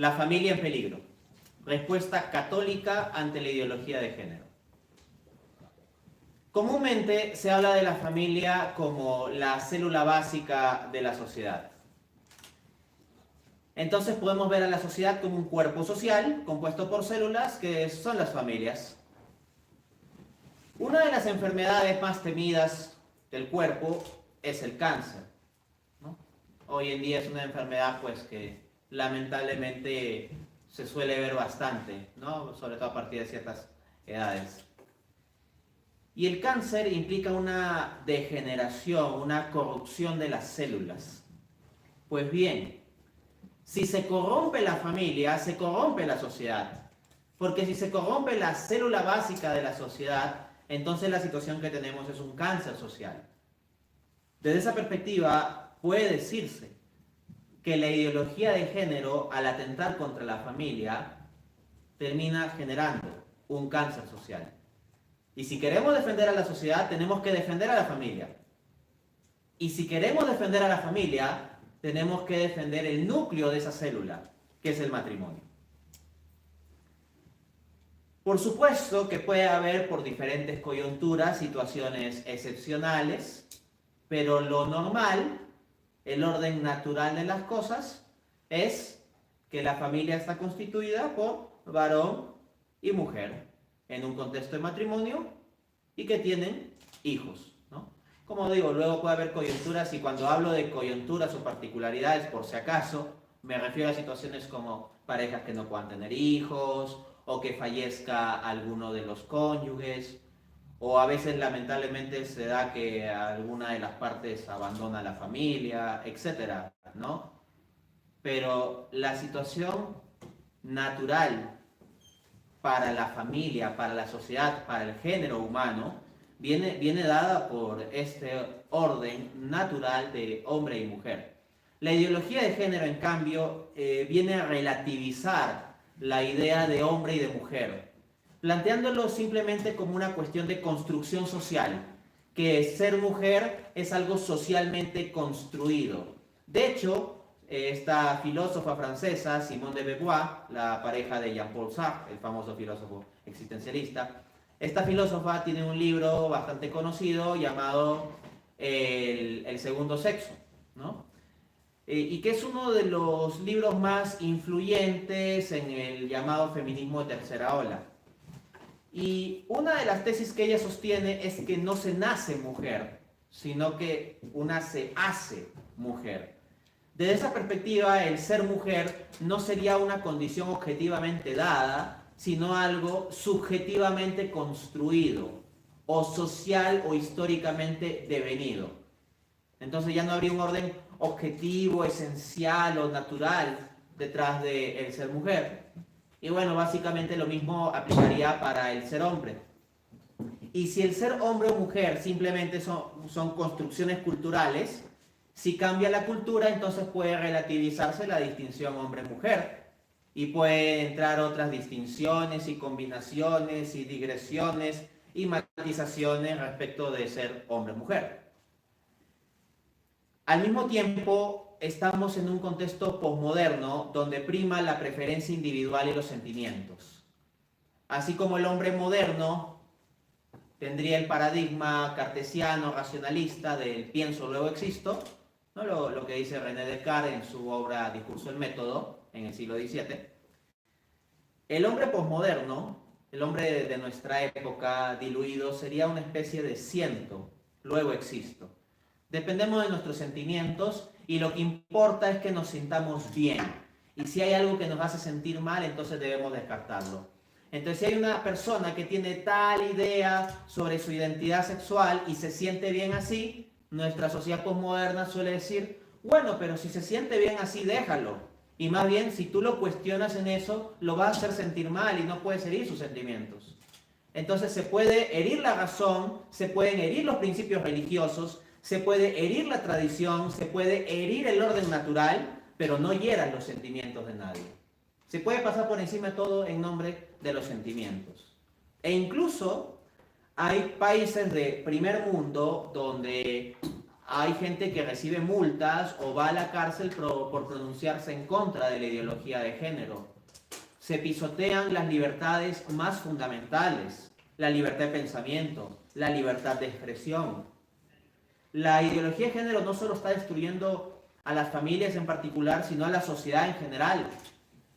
La familia en peligro. Respuesta católica ante la ideología de género. Comúnmente se habla de la familia como la célula básica de la sociedad. Entonces podemos ver a la sociedad como un cuerpo social compuesto por células que son las familias. Una de las enfermedades más temidas del cuerpo es el cáncer, ¿no? Hoy en día es una enfermedad pues que lamentablemente se suele ver bastante, ¿no? Sobre todo a partir de ciertas edades. Y el cáncer implica una degeneración, una corrupción de las células. Pues bien, si se corrompe la familia, se corrompe la sociedad. Porque si se corrompe la célula básica de la sociedad, entonces la situación que tenemos es un cáncer social. Desde esa perspectiva, puede decirse que la ideología de género, al atentar contra la familia, termina generando un cáncer social. Y si queremos defender a la sociedad, tenemos que defender a la familia. Y si queremos defender a la familia, tenemos que defender el núcleo de esa célula, que es el matrimonio. Por supuesto que puede haber por diferentes coyunturas situaciones excepcionales, pero lo normal, el orden natural de las cosas, es que la familia está constituida por varón y mujer en un contexto de matrimonio y que tienen hijos, ¿no? Como digo, luego puede haber coyunturas y cuando hablo de coyunturas o particularidades, por si acaso, me refiero a situaciones como parejas que no puedan tener hijos o que fallezca alguno de los cónyuges o a veces lamentablemente se da que alguna de las partes abandona la familia, etcétera, ¿no? Pero la situación natural para la familia, para la sociedad, para el género humano, viene dada por este orden natural de hombre y mujer. La ideología de género, en cambio, viene a relativizar la idea de hombre y de mujer, planteándolo simplemente como una cuestión de construcción social, que ser mujer es algo socialmente construido. De hecho, esta filósofa francesa, Simone de Beauvoir, la pareja de Jean-Paul Sartre, el famoso filósofo existencialista, esta filósofa tiene un libro bastante conocido llamado El segundo sexo, ¿no? Y que es uno de los libros más influyentes en el llamado feminismo de tercera ola. Y una de las tesis que ella sostiene es que no se nace mujer, sino que una se hace mujer. Desde esa perspectiva, el ser mujer no sería una condición objetivamente dada, sino algo subjetivamente construido, o social o históricamente devenido. Entonces ya no habría un orden objetivo, esencial o natural detrás del ser mujer. Y bueno, básicamente lo mismo aplicaría para el ser hombre. Y si el ser hombre o mujer simplemente son construcciones culturales, si cambia la cultura, entonces puede relativizarse la distinción hombre-mujer y puede entrar otras distinciones y combinaciones y digresiones y matizaciones respecto de ser hombre-mujer. Al mismo tiempo, estamos en un contexto posmoderno donde prima la preferencia individual y los sentimientos. Así como el hombre moderno tendría el paradigma cartesiano racionalista del pienso luego existo, ¿no? Lo que dice René Descartes en su obra Discurso del Método, en el siglo XVII. El hombre posmoderno, el hombre de nuestra época diluido, sería una especie de siento, luego existo. Dependemos de nuestros sentimientos y lo que importa es que nos sintamos bien. Y si hay algo que nos hace sentir mal, entonces debemos descartarlo. Entonces, si hay una persona que tiene tal idea sobre su identidad sexual y se siente bien así, nuestra sociedad posmoderna suele decir, bueno, pero si se siente bien así, déjalo. Y más bien, si tú lo cuestionas en eso, lo vas a hacer sentir mal y no puedes herir sus sentimientos. Entonces se puede herir la razón, se pueden herir los principios religiosos, se puede herir la tradición, se puede herir el orden natural, pero no hieran los sentimientos de nadie. Se puede pasar por encima de todo en nombre de los sentimientos. E incluso hay países de primer mundo donde hay gente que recibe multas o va a la cárcel por pronunciarse en contra de la ideología de género. Se pisotean las libertades más fundamentales, la libertad de pensamiento, la libertad de expresión. La ideología de género no solo está destruyendo a las familias en particular, sino a la sociedad en general.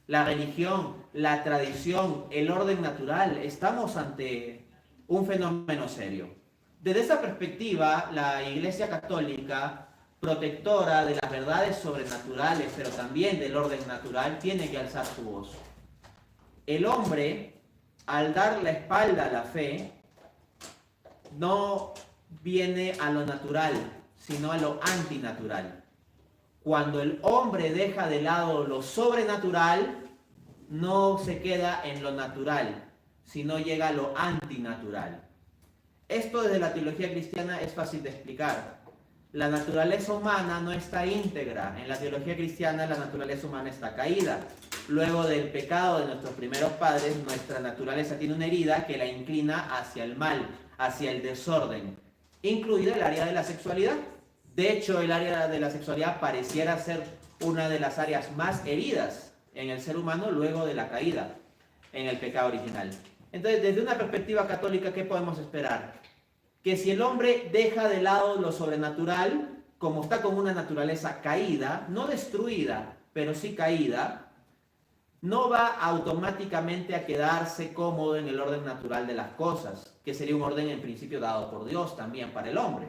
La religión, la tradición, el orden natural, estamos ante un fenómeno serio. Desde esa perspectiva, la Iglesia Católica, protectora de las verdades sobrenaturales, pero también del orden natural, tiene que alzar su voz. El hombre, al dar la espalda a la fe, no viene a lo natural, sino a lo antinatural. Cuando el hombre deja de lado lo sobrenatural, no se queda en lo natural, sino llega a lo antinatural. Esto desde la teología cristiana es fácil de explicar. La naturaleza humana no está íntegra. En la teología cristiana la naturaleza humana está caída. Luego del pecado de nuestros primeros padres, nuestra naturaleza tiene una herida que la inclina hacia el mal, hacia el desorden, incluido el área de la sexualidad. De hecho, el área de la sexualidad pareciera ser una de las áreas más heridas en el ser humano luego de la caída, en el pecado original. Entonces, desde una perspectiva católica, ¿qué podemos esperar? Que si el hombre deja de lado lo sobrenatural, como está con una naturaleza caída, no destruida, pero sí caída, no va automáticamente a quedarse cómodo en el orden natural de las cosas, que sería un orden en principio dado por Dios también para el hombre,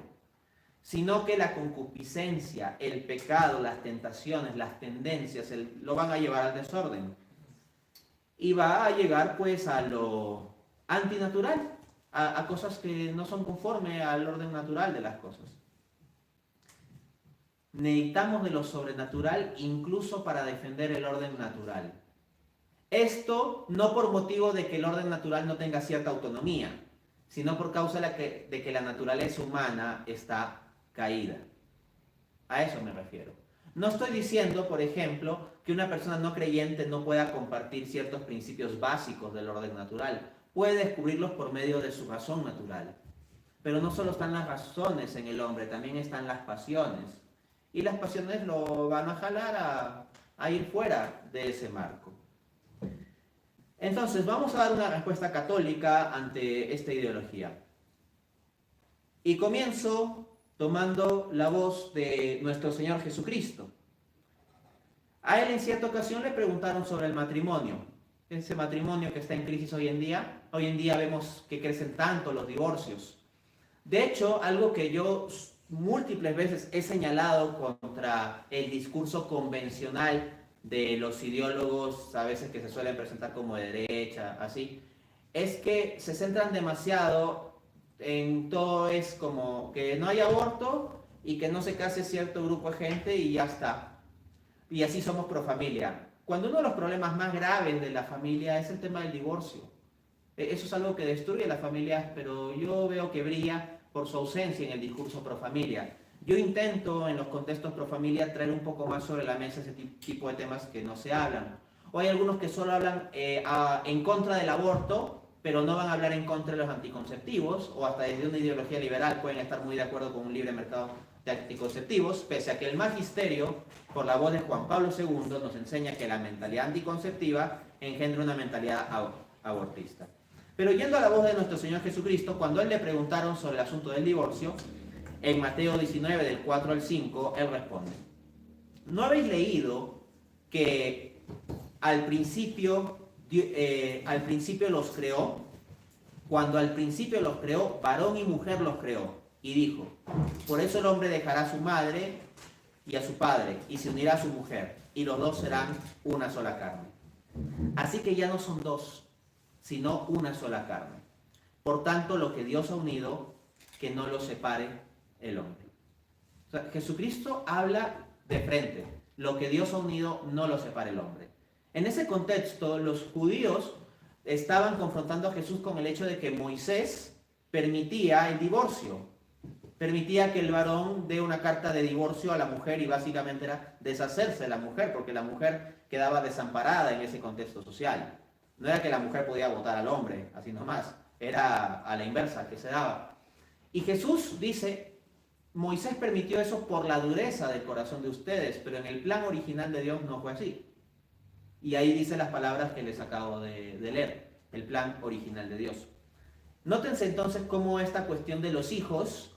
sino que la concupiscencia, el pecado, las tentaciones, las tendencias, lo van a llevar al desorden. Y va a llegar pues a lo antinatural, a cosas que no son conforme al orden natural de las cosas. Necesitamos de lo sobrenatural incluso para defender el orden natural. Esto no por motivo de que el orden natural no tenga cierta autonomía, sino por causa de que la naturaleza humana está caída. A eso me refiero. No estoy diciendo, por ejemplo, que una persona no creyente no pueda compartir ciertos principios básicos del orden natural. Puede descubrirlos por medio de su razón natural. Pero no solo están las razones en el hombre, también están las pasiones. Y las pasiones lo van a jalar a ir fuera de ese marco. Entonces, vamos a dar una respuesta católica ante esta ideología. Y comienzo tomando la voz de nuestro Señor Jesucristo. A él en cierta ocasión le preguntaron sobre el matrimonio. Ese matrimonio que está en crisis hoy en día. Hoy en día vemos que crecen tanto los divorcios. De hecho, algo que yo múltiples veces he señalado contra el discurso convencional de los ideólogos, a veces que se suelen presentar como de derecha, así, es que se centran demasiado en todo, es como que no hay aborto y que no se case cierto grupo de gente y ya está. Y así somos pro familia. Cuando uno de los problemas más graves de la familia es el tema del divorcio. Eso es algo que destruye las familias, pero yo veo que brilla por su ausencia en el discurso pro familia. Yo intento en los contextos pro familia traer un poco más sobre la mesa ese tipo de temas que no se hablan. O hay algunos que solo hablan en contra del aborto, pero no van a hablar en contra de los anticonceptivos, o hasta desde una ideología liberal pueden estar muy de acuerdo con un libre mercado de anticonceptivos, pese a que el magisterio, por la voz de Juan Pablo II, nos enseña que la mentalidad anticonceptiva engendra una mentalidad abortista. Pero yendo a la voz de nuestro Señor Jesucristo, cuando a él le preguntaron sobre el asunto del divorcio, en Mateo 19, del 4 al 5, él responde: ¿no habéis leído que al principio los creó? Cuando al principio los creó, varón y mujer los creó. Y dijo: por eso el hombre dejará a su madre y a su padre, y se unirá a su mujer, y los dos serán una sola carne. Así que ya no son dos, sino una sola carne. Por tanto, lo que Dios ha unido, que no lo separe el hombre. O sea, Jesucristo habla de frente. Lo que Dios ha unido, no lo separe el hombre. En ese contexto, los judíos estaban confrontando a Jesús con el hecho de que Moisés permitía el divorcio. Permitía que el varón dé una carta de divorcio a la mujer y básicamente era deshacerse de la mujer, porque la mujer quedaba desamparada en ese contexto social. No era que la mujer podía votar al hombre, así nomás. Era a la inversa que se daba. Y Jesús dice: Moisés permitió eso por la dureza del corazón de ustedes, pero en el plan original de Dios no fue así. Y ahí dice las palabras que les acabo de leer, el plan original de Dios. Nótense entonces cómo esta cuestión de los hijos,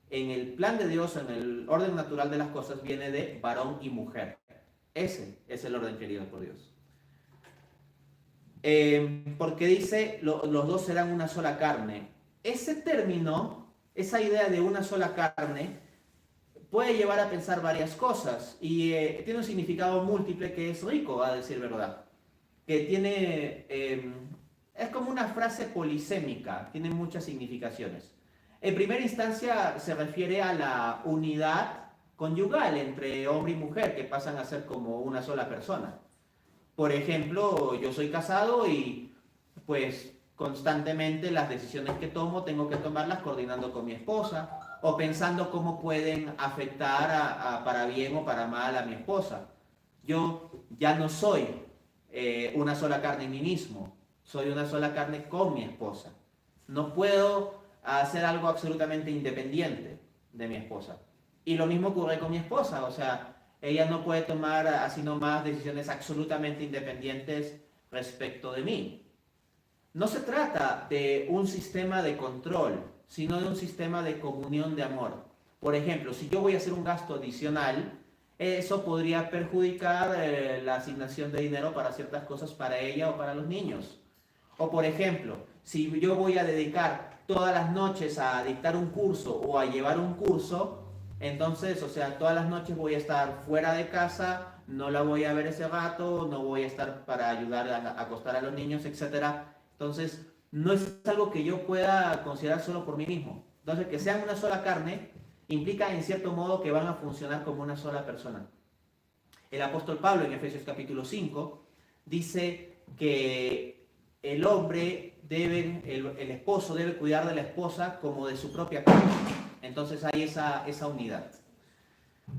en el plan de Dios, en el orden natural de las cosas, viene de varón y mujer. Ese es el orden querido por Dios. Porque dice, los dos serán una sola carne. Ese término, esa idea de una sola carne, puede llevar a pensar varias cosas y tiene un significado múltiple que es rico, a decir verdad. Que tiene, es como una frase polisémica, tiene muchas significaciones. En primera instancia se refiere a la unidad conyugal entre hombre y mujer, que pasan a ser como una sola persona. Por ejemplo, yo soy casado y pues constantemente las decisiones que tomo tengo que tomarlas coordinando con mi esposa o pensando cómo pueden afectar para bien o para mal a mi esposa. Yo ya no soy una sola carne en mí mismo, soy una sola carne con mi esposa. No puedo hacer algo absolutamente independiente de mi esposa. Y lo mismo ocurre con mi esposa, o sea, ella no puede tomar así nomás decisiones absolutamente independientes respecto de mí. No se trata de un sistema de control, sino de un sistema de comunión de amor. Por ejemplo, si yo voy a hacer un gasto adicional, eso podría perjudicar la asignación de dinero para ciertas cosas para ella o para los niños. O por ejemplo, si yo voy a dedicar todas las noches a dictar un curso o a llevar un curso, entonces, o sea, todas las noches voy a estar fuera de casa, no la voy a ver ese rato, no voy a estar para ayudar a acostar a los niños, etcétera. Entonces, no es algo que yo pueda considerar solo por mí mismo. Entonces, que sean una sola carne implica en cierto modo que van a funcionar como una sola persona. El apóstol Pablo en Efesios capítulo 5 dice que el hombre debe, el esposo debe cuidar de la esposa como de su propia carne. Entonces hay esa unidad.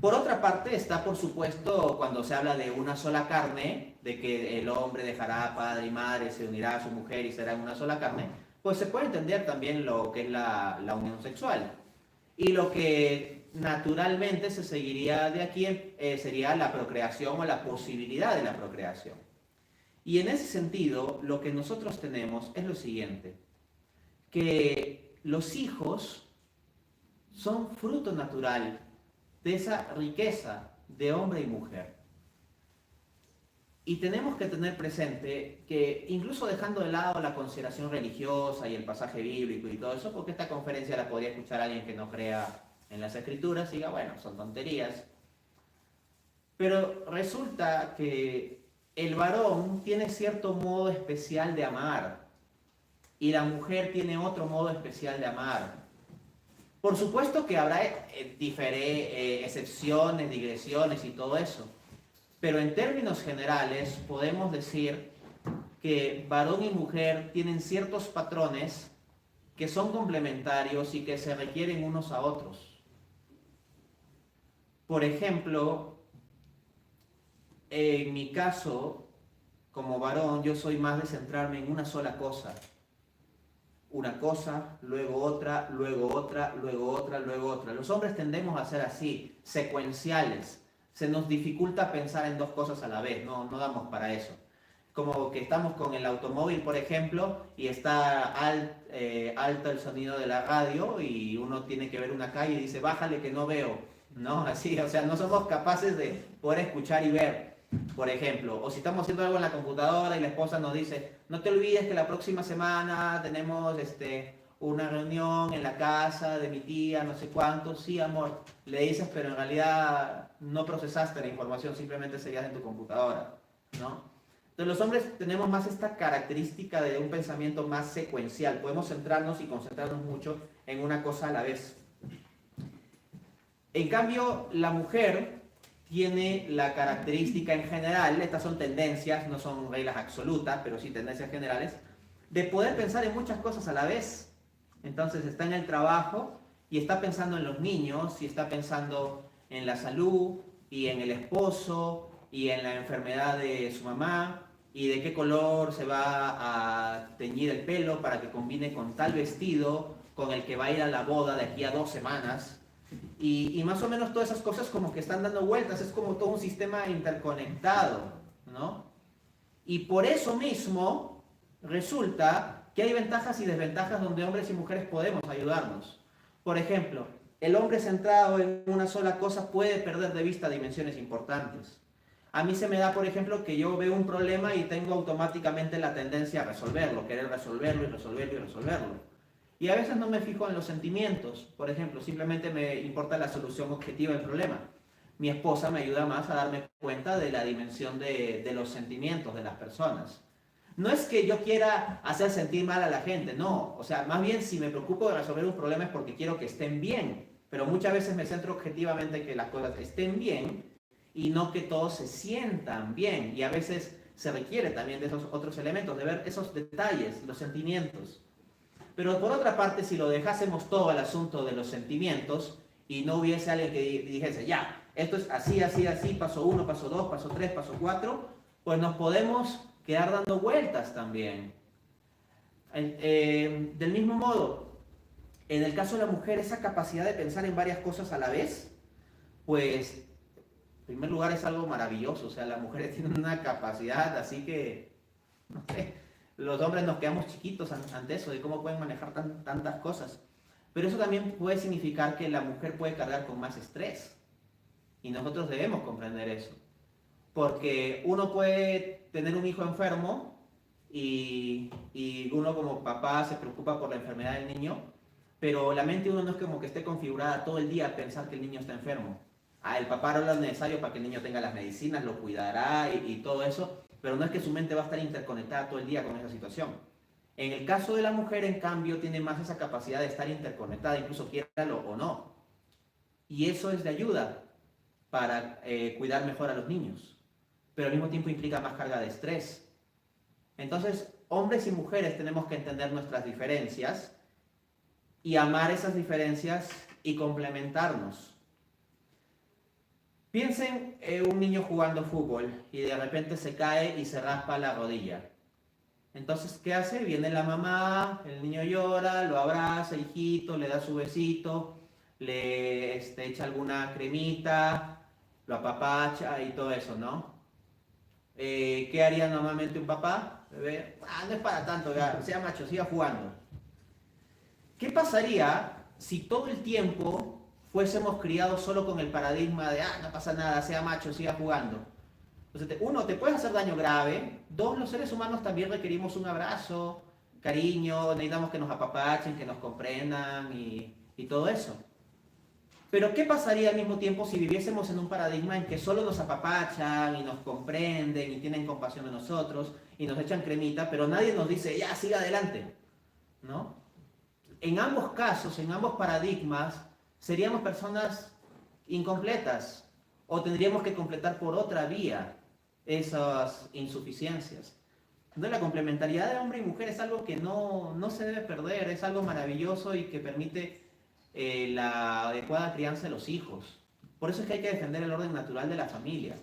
Por otra parte está, por supuesto, cuando se habla de una sola carne, de que el hombre dejará a padre y madre, se unirá a su mujer y será una sola carne, pues se puede entender también lo que es la unión sexual. Y lo que naturalmente se seguiría de aquí sería la procreación o la posibilidad de la procreación. Y en ese sentido, lo que nosotros tenemos es lo siguiente, que los hijos son fruto natural de esa riqueza de hombre y mujer. Y tenemos que tener presente que, incluso dejando de lado la consideración religiosa y el pasaje bíblico y todo eso, porque esta conferencia la podría escuchar alguien que no crea en las escrituras y diga, bueno, son tonterías. Pero resulta que el varón tiene cierto modo especial de amar y la mujer tiene otro modo especial de amar. Por supuesto que habrá excepciones, digresiones y todo eso, pero en términos generales podemos decir que varón y mujer tienen ciertos patrones que son complementarios y que se requieren unos a otros. Por ejemplo, en mi caso, como varón, yo soy más de centrarme en una sola cosa. Una cosa, luego otra, luego otra, luego otra, luego otra. Los hombres tendemos a ser así, secuenciales. Se nos dificulta pensar en dos cosas a la vez, no damos para eso. Como que estamos con el automóvil, por ejemplo, y está alto el sonido de la radio y uno tiene que ver una calle y dice, bájale que no veo. ¿No? Así, o sea, no somos capaces de poder escuchar y ver. Por ejemplo, o si estamos haciendo algo en la computadora y la esposa nos dice, no te olvides que la próxima semana tenemos una reunión en la casa de mi tía, no sé cuánto. Sí, amor, le dices, pero en realidad no procesaste la información, simplemente seguías en tu computadora, ¿no? Entonces los hombres tenemos más esta característica de un pensamiento más secuencial. Podemos centrarnos y concentrarnos mucho en una cosa a la vez. En cambio, la mujer tiene la característica en general, estas son tendencias, no son reglas absolutas, pero sí tendencias generales, de poder pensar en muchas cosas a la vez. Entonces está en el trabajo y está pensando en los niños, y está pensando en la salud, y en el esposo, y en la enfermedad de su mamá, y de qué color se va a teñir el pelo para que combine con tal vestido con el que va a ir a la boda de aquí a 2 semanas. Y más o menos todas esas cosas como que están dando vueltas, es como todo un sistema interconectado, ¿no? Y por eso mismo resulta que hay ventajas y desventajas donde hombres y mujeres podemos ayudarnos. Por ejemplo, el hombre centrado en una sola cosa puede perder de vista dimensiones importantes. A mí se me da, por ejemplo, que yo veo un problema y tengo automáticamente la tendencia a resolverlo, querer resolverlo y resolverlo y resolverlo. Y a veces no me fijo en los sentimientos. Por ejemplo, simplemente me importa la solución objetiva del problema. Mi esposa me ayuda más a darme cuenta de la dimensión de los sentimientos de las personas. No es que yo quiera hacer sentir mal a la gente, no. O sea, más bien si me preocupo de resolver un problema es porque quiero que estén bien. Pero muchas veces me centro objetivamente en que las cosas estén bien y no que todos se sientan bien. Y a veces se requiere también de esos otros elementos, de ver esos detalles, los sentimientos. Pero por otra parte, si lo dejásemos todo al asunto de los sentimientos y no hubiese alguien que dijese, ya, esto es así, así, así, paso 1, paso 2, paso 3, paso 4, pues nos podemos quedar dando vueltas también. Del mismo modo, en el caso de la mujer, esa capacidad de pensar en varias cosas a la vez, pues, en primer lugar es algo maravilloso. O sea, las mujeres tienen una capacidad así que, no sé, los hombres nos quedamos chiquitos ante eso, de cómo pueden manejar tantas cosas. Pero eso también puede significar que la mujer puede cargar con más estrés. Y nosotros debemos comprender eso. Porque uno puede tener un hijo enfermo y uno como papá se preocupa por la enfermedad del niño, pero la mente de uno no es como que esté configurada todo el día a pensar que el niño está enfermo. El papá hará lo necesario para que el niño tenga las medicinas, lo cuidará y todo eso, pero no es que su mente va a estar interconectada todo el día con esa situación. En el caso de la mujer, en cambio, tiene más esa capacidad de estar interconectada, incluso quiéralo o no. Y eso es de ayuda para cuidar mejor a los niños, pero al mismo tiempo implica más carga de estrés. Entonces, hombres y mujeres tenemos que entender nuestras diferencias y amar esas diferencias y complementarnos. Piensen en un niño jugando fútbol y de repente se cae y se raspa la rodilla. Entonces, ¿qué hace? Viene la mamá, el niño llora, lo abraza, hijito, le da su besito, le echa alguna cremita, lo apapacha y todo eso, ¿no? ¿Qué haría normalmente un papá? Bebé, no es para tanto, ya, sea macho, siga jugando. ¿Qué pasaría si todo el tiempo fuésemos criados solo con el paradigma de, no pasa nada, sea macho, siga jugando? Entonces, uno, te puedes hacer daño grave. Dos, los seres humanos también requerimos un abrazo, cariño, necesitamos que nos apapachen, que nos comprendan y todo eso. Pero ¿qué pasaría al mismo tiempo si viviésemos en un paradigma en que solo nos apapachan y nos comprenden y tienen compasión de nosotros y nos echan cremita, pero nadie nos dice, ya, siga adelante, ¿no? En ambos casos, en ambos paradigmas, seríamos personas incompletas o tendríamos que completar por otra vía esas insuficiencias. Entonces, la complementariedad de hombre y mujer es algo que no se debe perder, es algo maravilloso y que permite la adecuada crianza de los hijos. Por eso es que hay que defender el orden natural de la familia.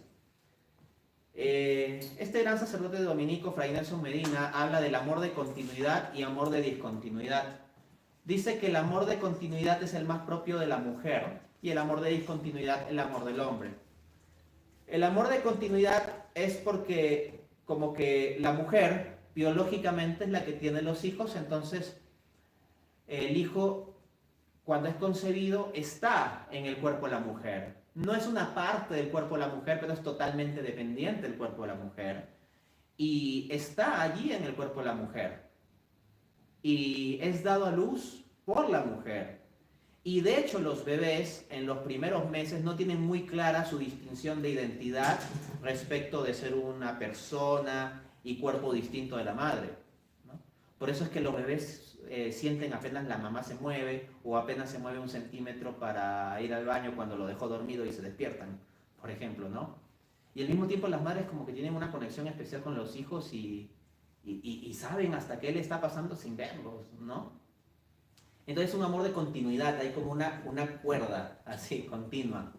Este gran sacerdote dominico, Fray Nelson Medina, habla del amor de continuidad y amor de discontinuidad. Dice que el amor de continuidad es el más propio de la mujer y el amor de discontinuidad el amor del hombre. El amor de continuidad es porque como que la mujer biológicamente es la que tiene los hijos, entonces el hijo cuando es concebido está en el cuerpo de la mujer. No es una parte del cuerpo de la mujer, pero es totalmente dependiente del cuerpo de la mujer. Y está allí en el cuerpo de la mujer. Y es dado a luz por la mujer. Y de hecho los bebés en los primeros meses no tienen muy clara su distinción de identidad respecto de ser una persona y cuerpo distinto de la madre, ¿no? Por eso es que los bebés sienten apenas la mamá se mueve o apenas se mueve un centímetro para ir al baño cuando lo dejó dormido y se despiertan, por ejemplo, ¿no? Y al mismo tiempo las madres como que tienen una conexión especial con los hijos y saben hasta qué le está pasando sin verlos, ¿no? Entonces es un amor de continuidad, hay como una cuerda así, continua.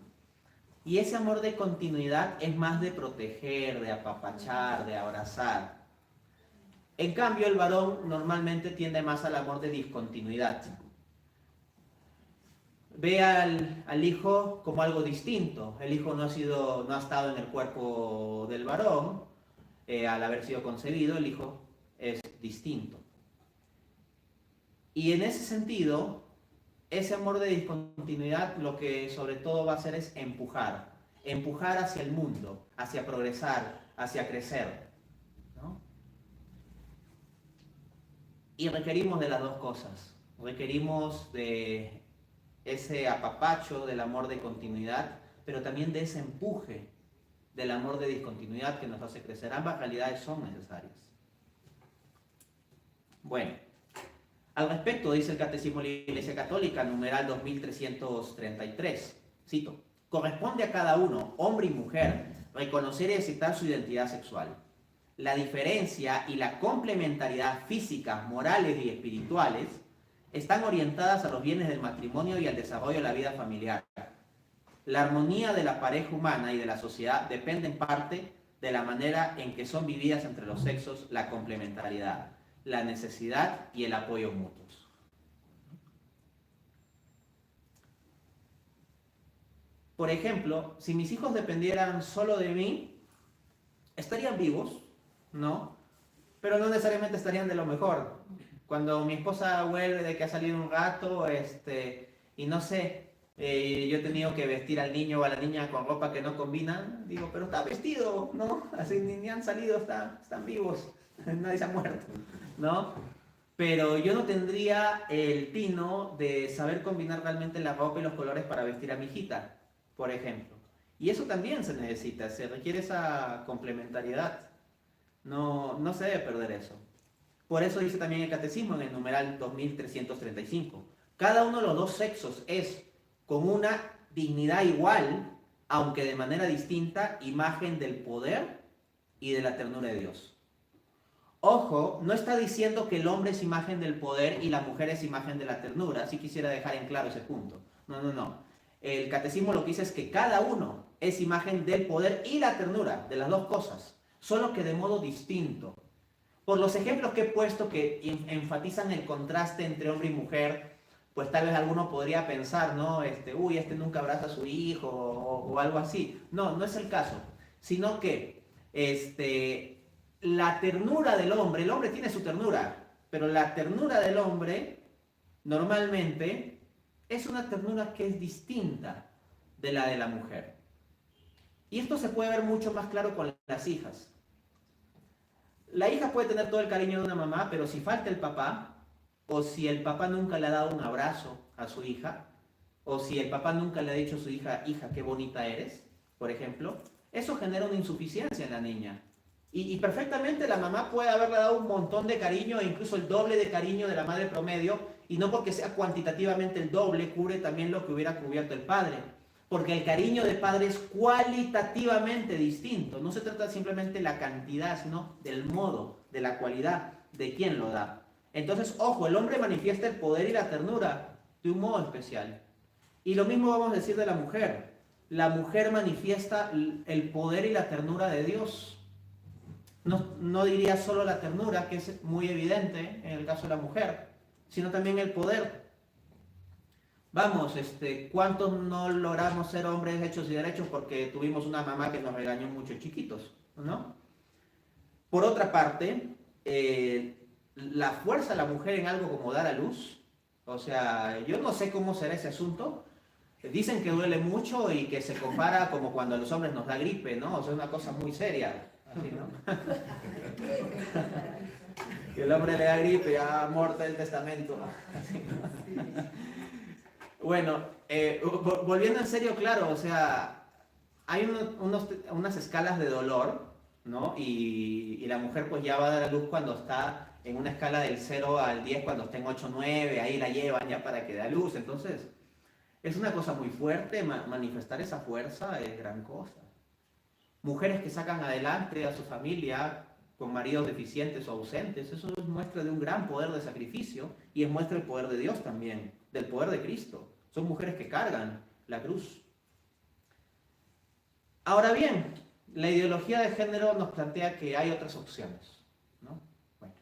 Y ese amor de continuidad es más de proteger, de apapachar, de abrazar. En cambio, el varón normalmente tiende más al amor de discontinuidad. ve al hijo como algo distinto. El hijo no ha estado en el cuerpo del varón, al haber sido concebido, el hijo es distinto. Y en ese sentido, ese amor de discontinuidad lo que sobre todo va a hacer es empujar hacia el mundo, hacia progresar, hacia crecer, ¿no? Y requerimos de las dos cosas. Requerimos de ese apapacho del amor de continuidad, pero también de ese empuje del amor de discontinuidad que nos hace crecer. Ambas realidades son necesarias. Bueno, al respecto dice el Catecismo de la Iglesia Católica, numeral 2333, cito: corresponde a cada uno, hombre y mujer, reconocer y aceptar su identidad sexual. La diferencia y la complementariedad físicas, morales y espirituales están orientadas a los bienes del matrimonio y al desarrollo de la vida familiar. La armonía de la pareja humana y de la sociedad depende en parte de la manera en que son vividas entre los sexos la complementariedad, la necesidad y el apoyo mutuos. Por ejemplo, si mis hijos dependieran solo de mí, estarían vivos, ¿no? Pero no necesariamente estarían de lo mejor. Cuando mi esposa vuelve de que ha salido un rato, y no sé, yo he tenido que vestir al niño o a la niña con ropa que no combina, digo, pero está vestido, ¿no? Así ni han salido, están vivos, nadie se ha muerto, ¿no? Pero yo no tendría el tino de saber combinar realmente la ropa y los colores para vestir a mi hijita, por ejemplo. Y eso también se necesita, se requiere esa complementariedad. No se debe perder eso. Por eso dice también el Catecismo en el numeral 2335. Cada uno de los dos sexos es, con una dignidad igual, aunque de manera distinta, imagen del poder y de la ternura de Dios. Ojo, no está diciendo que el hombre es imagen del poder y la mujer es imagen de la ternura. Así quisiera dejar en claro ese punto. No. El Catecismo lo que dice es que cada uno es imagen del poder y la ternura, de las dos cosas, solo que de modo distinto. Por los ejemplos que he puesto que enfatizan el contraste entre hombre y mujer, pues tal vez alguno podría pensar, ¿no? Este nunca abraza a su hijo o algo así. No es el caso, sino que la ternura del hombre, el hombre tiene su ternura, pero la ternura del hombre normalmente es una ternura que es distinta de la de la mujer. Y esto se puede ver mucho más claro con las hijas. La hija puede tener todo el cariño de una mamá, pero si falta el papá, o si el papá nunca le ha dado un abrazo a su hija, o si el papá nunca le ha dicho a su hija, hija, qué bonita eres, por ejemplo, eso genera una insuficiencia en la niña. Y perfectamente la mamá puede haberle dado un montón de cariño, e incluso el doble de cariño de la madre promedio, y no porque sea cuantitativamente el doble, cubre también lo que hubiera cubierto el padre. Porque el cariño del padre es cualitativamente distinto. No se trata simplemente de la cantidad, sino del modo, de la cualidad, de quién lo da. Entonces, ojo, el hombre manifiesta el poder y la ternura de un modo especial. Y lo mismo vamos a decir de la mujer. La mujer manifiesta el poder y la ternura de Dios. No diría solo la ternura, que es muy evidente en el caso de la mujer, sino también el poder. Vamos, ¿cuántos no logramos ser hombres hechos y derechos porque tuvimos una mamá que nos regañó mucho chiquitos, ¿no? Por otra parte, la fuerza de la mujer en algo como dar a luz, o sea, yo no sé cómo será ese asunto. Dicen que duele mucho y que se compara como cuando a los hombres nos da gripe, ¿no? O sea, una cosa muy seria, así, ¿no? Que el hombre le da gripe, ya muerto el testamento, así, ¿no? Bueno, volviendo en serio, claro, o sea, hay unas escalas de dolor, ¿no? Y la mujer pues ya va a dar a luz cuando está en una escala del 0 al 10, cuando está en 8, 9, ahí la llevan ya para que dé a luz. Entonces, es una cosa muy fuerte, manifestar esa fuerza es gran cosa. Mujeres que sacan adelante a su familia con maridos deficientes o ausentes, eso es muestra de un gran poder de sacrificio y es muestra del poder de Dios también, del poder de Cristo. Son mujeres que cargan la cruz. Ahora bien, la ideología de género nos plantea que hay otras opciones, ¿no? Bueno,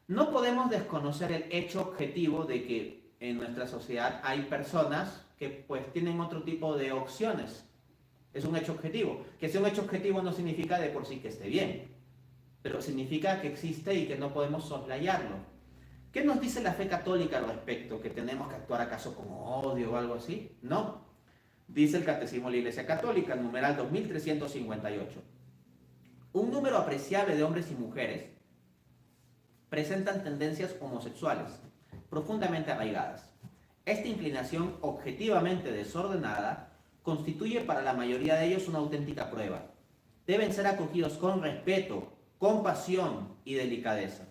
no podemos desconocer el hecho objetivo de que en nuestra sociedad hay personas que pues tienen otro tipo de opciones. Es un hecho objetivo. Que sea un hecho objetivo no significa de por sí que esté bien, pero significa que existe y que no podemos soslayarlo. ¿Qué nos dice la fe católica al respecto? ¿Que tenemos que actuar acaso con odio o algo así? No. Dice el Catecismo de la Iglesia Católica, numeral 2358. Un número apreciable de hombres y mujeres presentan tendencias homosexuales profundamente arraigadas. Esta inclinación objetivamente desordenada constituye para la mayoría de ellos una auténtica prueba. Deben ser acogidos con respeto, compasión y delicadeza.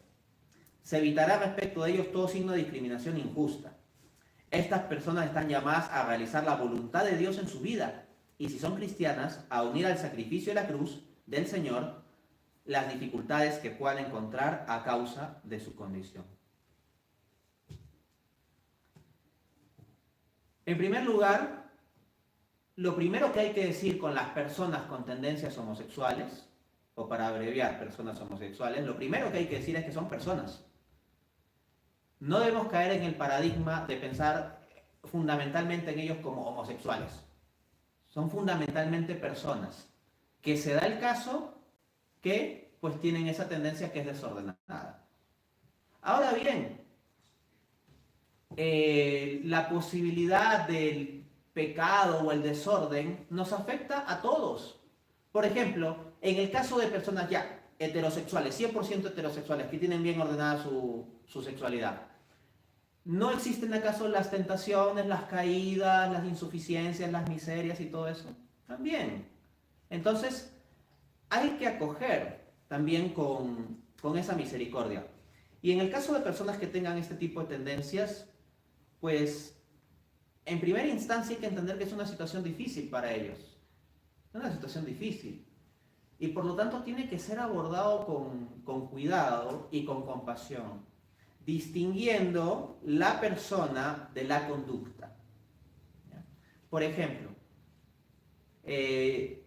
Se evitará respecto de ellos todo signo de discriminación injusta. Estas personas están llamadas a realizar la voluntad de Dios en su vida y, si son cristianas, a unir al sacrificio de la cruz del Señor las dificultades que puedan encontrar a causa de su condición. En primer lugar, lo primero que hay que decir con las personas con tendencias homosexuales, o para abreviar personas homosexuales, lo primero que hay que decir es que son personas. No debemos caer en el paradigma de pensar fundamentalmente en ellos como homosexuales. Son fundamentalmente personas, que se da el caso que pues tienen esa tendencia que es desordenada. Ahora bien, la posibilidad del pecado o el desorden nos afecta a todos. Por ejemplo, en el caso de personas ya heterosexuales, 100% heterosexuales, que tienen bien ordenada su sexualidad, ¿no existen acaso las tentaciones, las caídas, las insuficiencias, las miserias y todo eso? También. Entonces, hay que acoger también con esa misericordia. Y en el caso de personas que tengan este tipo de tendencias, pues en primera instancia hay que entender que es una situación difícil para ellos. Es una situación difícil. Y por lo tanto tiene que ser abordado con cuidado y con compasión, distinguiendo la persona de la conducta. ¿Ya? Por ejemplo,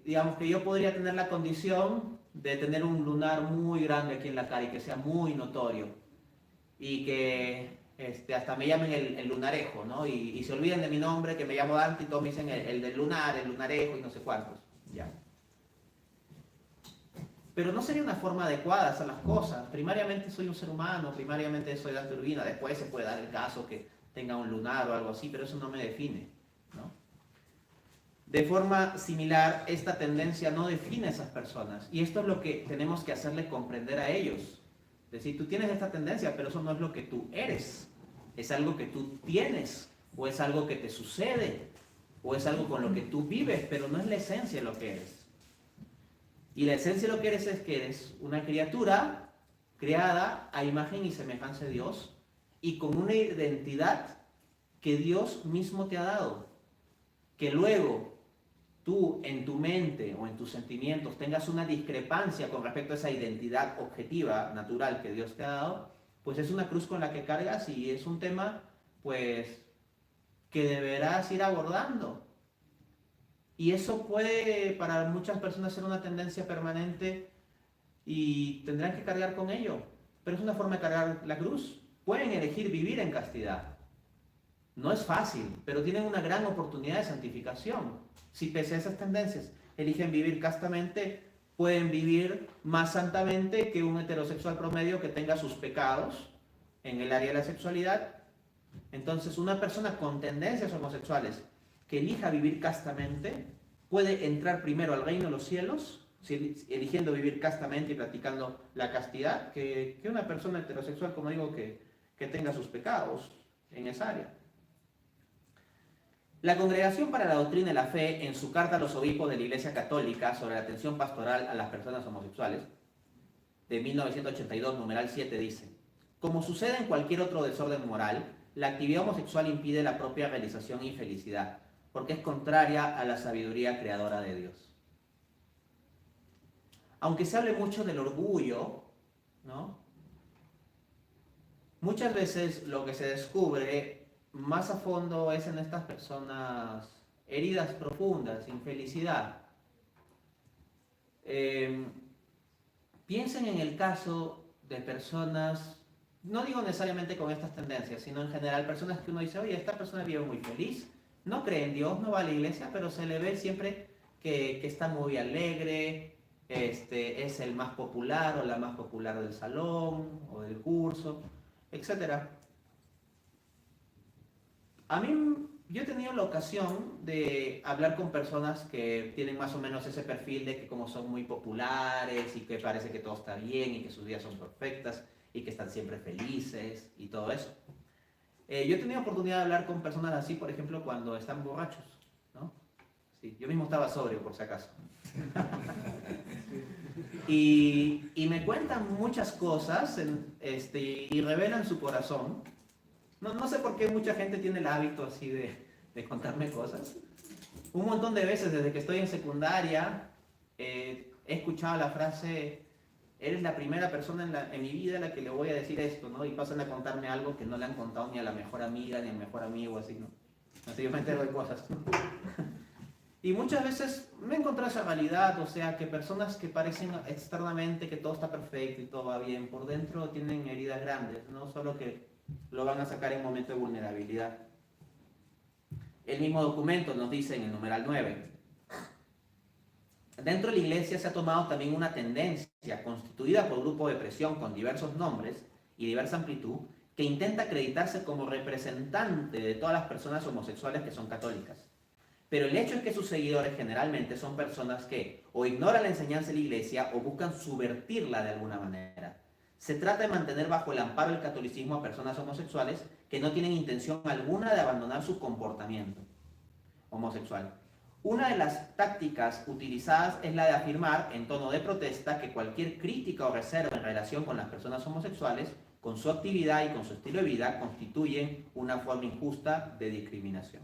digamos que yo podría tener la condición de tener un lunar muy grande aquí en la cara y que sea muy notorio y que hasta me llamen el lunarejo, ¿no? Y se olviden de mi nombre, que me llamo Dante y todos me dicen el del lunar, el lunarejo y no sé cuántos. ¿Ya? Pero no sería una forma adecuada de hacer las cosas. Primariamente soy un ser humano, primariamente soy Dante Urbina, después se puede dar el caso que tenga un lunar o algo así, pero eso no me define, ¿no? De forma similar, esta tendencia no define a esas personas. Y esto es lo que tenemos que hacerle comprender a ellos. Es decir, tú tienes esta tendencia, pero eso no es lo que tú eres. Es algo que tú tienes, o es algo que te sucede, o es algo con lo que tú vives, pero no es la esencia de lo que eres. Y la esencia de lo que eres es que eres una criatura creada a imagen y semejanza de Dios y con una identidad que Dios mismo te ha dado. Que luego tú en tu mente o en tus sentimientos tengas una discrepancia con respecto a esa identidad objetiva, natural que Dios te ha dado, pues es una cruz con la que cargas y es un tema pues que deberás ir abordando. Y eso puede para muchas personas ser una tendencia permanente y tendrán que cargar con ello. Pero es una forma de cargar la cruz. Pueden elegir vivir en castidad. No es fácil, pero tienen una gran oportunidad de santificación. Si pese a esas tendencias eligen vivir castamente, pueden vivir más santamente que un heterosexual promedio que tenga sus pecados en el área de la sexualidad. Entonces, una persona con tendencias homosexuales que elija vivir castamente puede entrar primero al reino de los cielos, eligiendo vivir castamente y practicando la castidad, que una persona heterosexual, como digo, que tenga sus pecados en esa área. La Congregación para la Doctrina de la Fe, en su carta a los obispos de la Iglesia Católica sobre la atención pastoral a las personas homosexuales, de 1982, numeral 7, dice: como sucede en cualquier otro desorden moral, la actividad homosexual impide la propia realización y felicidad, porque es contraria a la sabiduría creadora de Dios. Aunque se hable mucho del orgullo, ¿no? Muchas veces lo que se descubre más a fondo es en estas personas heridas profundas, infelicidad. Piensen en el caso de personas no digo necesariamente con estas tendencias, sino en general personas que uno dice, oye, esta persona vive muy feliz, no cree en Dios, no va a la iglesia, pero se le ve siempre que está muy alegre, es el más popular o la más popular del salón o del curso, etcétera. A mí, yo he tenido la ocasión de hablar con personas que tienen más o menos ese perfil de que como son muy populares y que parece que todo está bien y que sus vidas son perfectas y que están siempre felices y todo eso. Yo he tenido oportunidad de hablar con personas así, por ejemplo, cuando están borrachos, ¿no? Sí, yo mismo estaba sobrio, por si acaso. Y me cuentan muchas cosas y revelan su corazón. No sé por qué mucha gente tiene el hábito así de contarme cosas. Un montón de veces desde que estoy en secundaria he escuchado la frase, eres la primera persona en mi vida a la que le voy a decir esto, ¿no? Y pasan a contarme algo que no le han contado ni a la mejor amiga, ni al mejor amigo, así, ¿no? Así yo me entero de cosas. Y muchas veces me he encontrado esa realidad, o sea, que personas que parecen externamente que todo está perfecto y todo va bien, por dentro tienen heridas grandes, no solo que lo van a sacar en momento de vulnerabilidad. El mismo documento nos dice en el numeral 9. Dentro de la iglesia se ha tomado también una tendencia constituida por grupos de presión con diversos nombres y diversa amplitud que intenta acreditarse como representante de todas las personas homosexuales que son católicas. Pero el hecho es que sus seguidores generalmente son personas que o ignoran la enseñanza de la iglesia o buscan subvertirla de alguna manera. Se trata de mantener bajo el amparo del catolicismo a personas homosexuales que no tienen intención alguna de abandonar su comportamiento homosexual. Una de las tácticas utilizadas es la de afirmar, en tono de protesta, que cualquier crítica o reserva en relación con las personas homosexuales, con su actividad y con su estilo de vida, constituye una forma injusta de discriminación.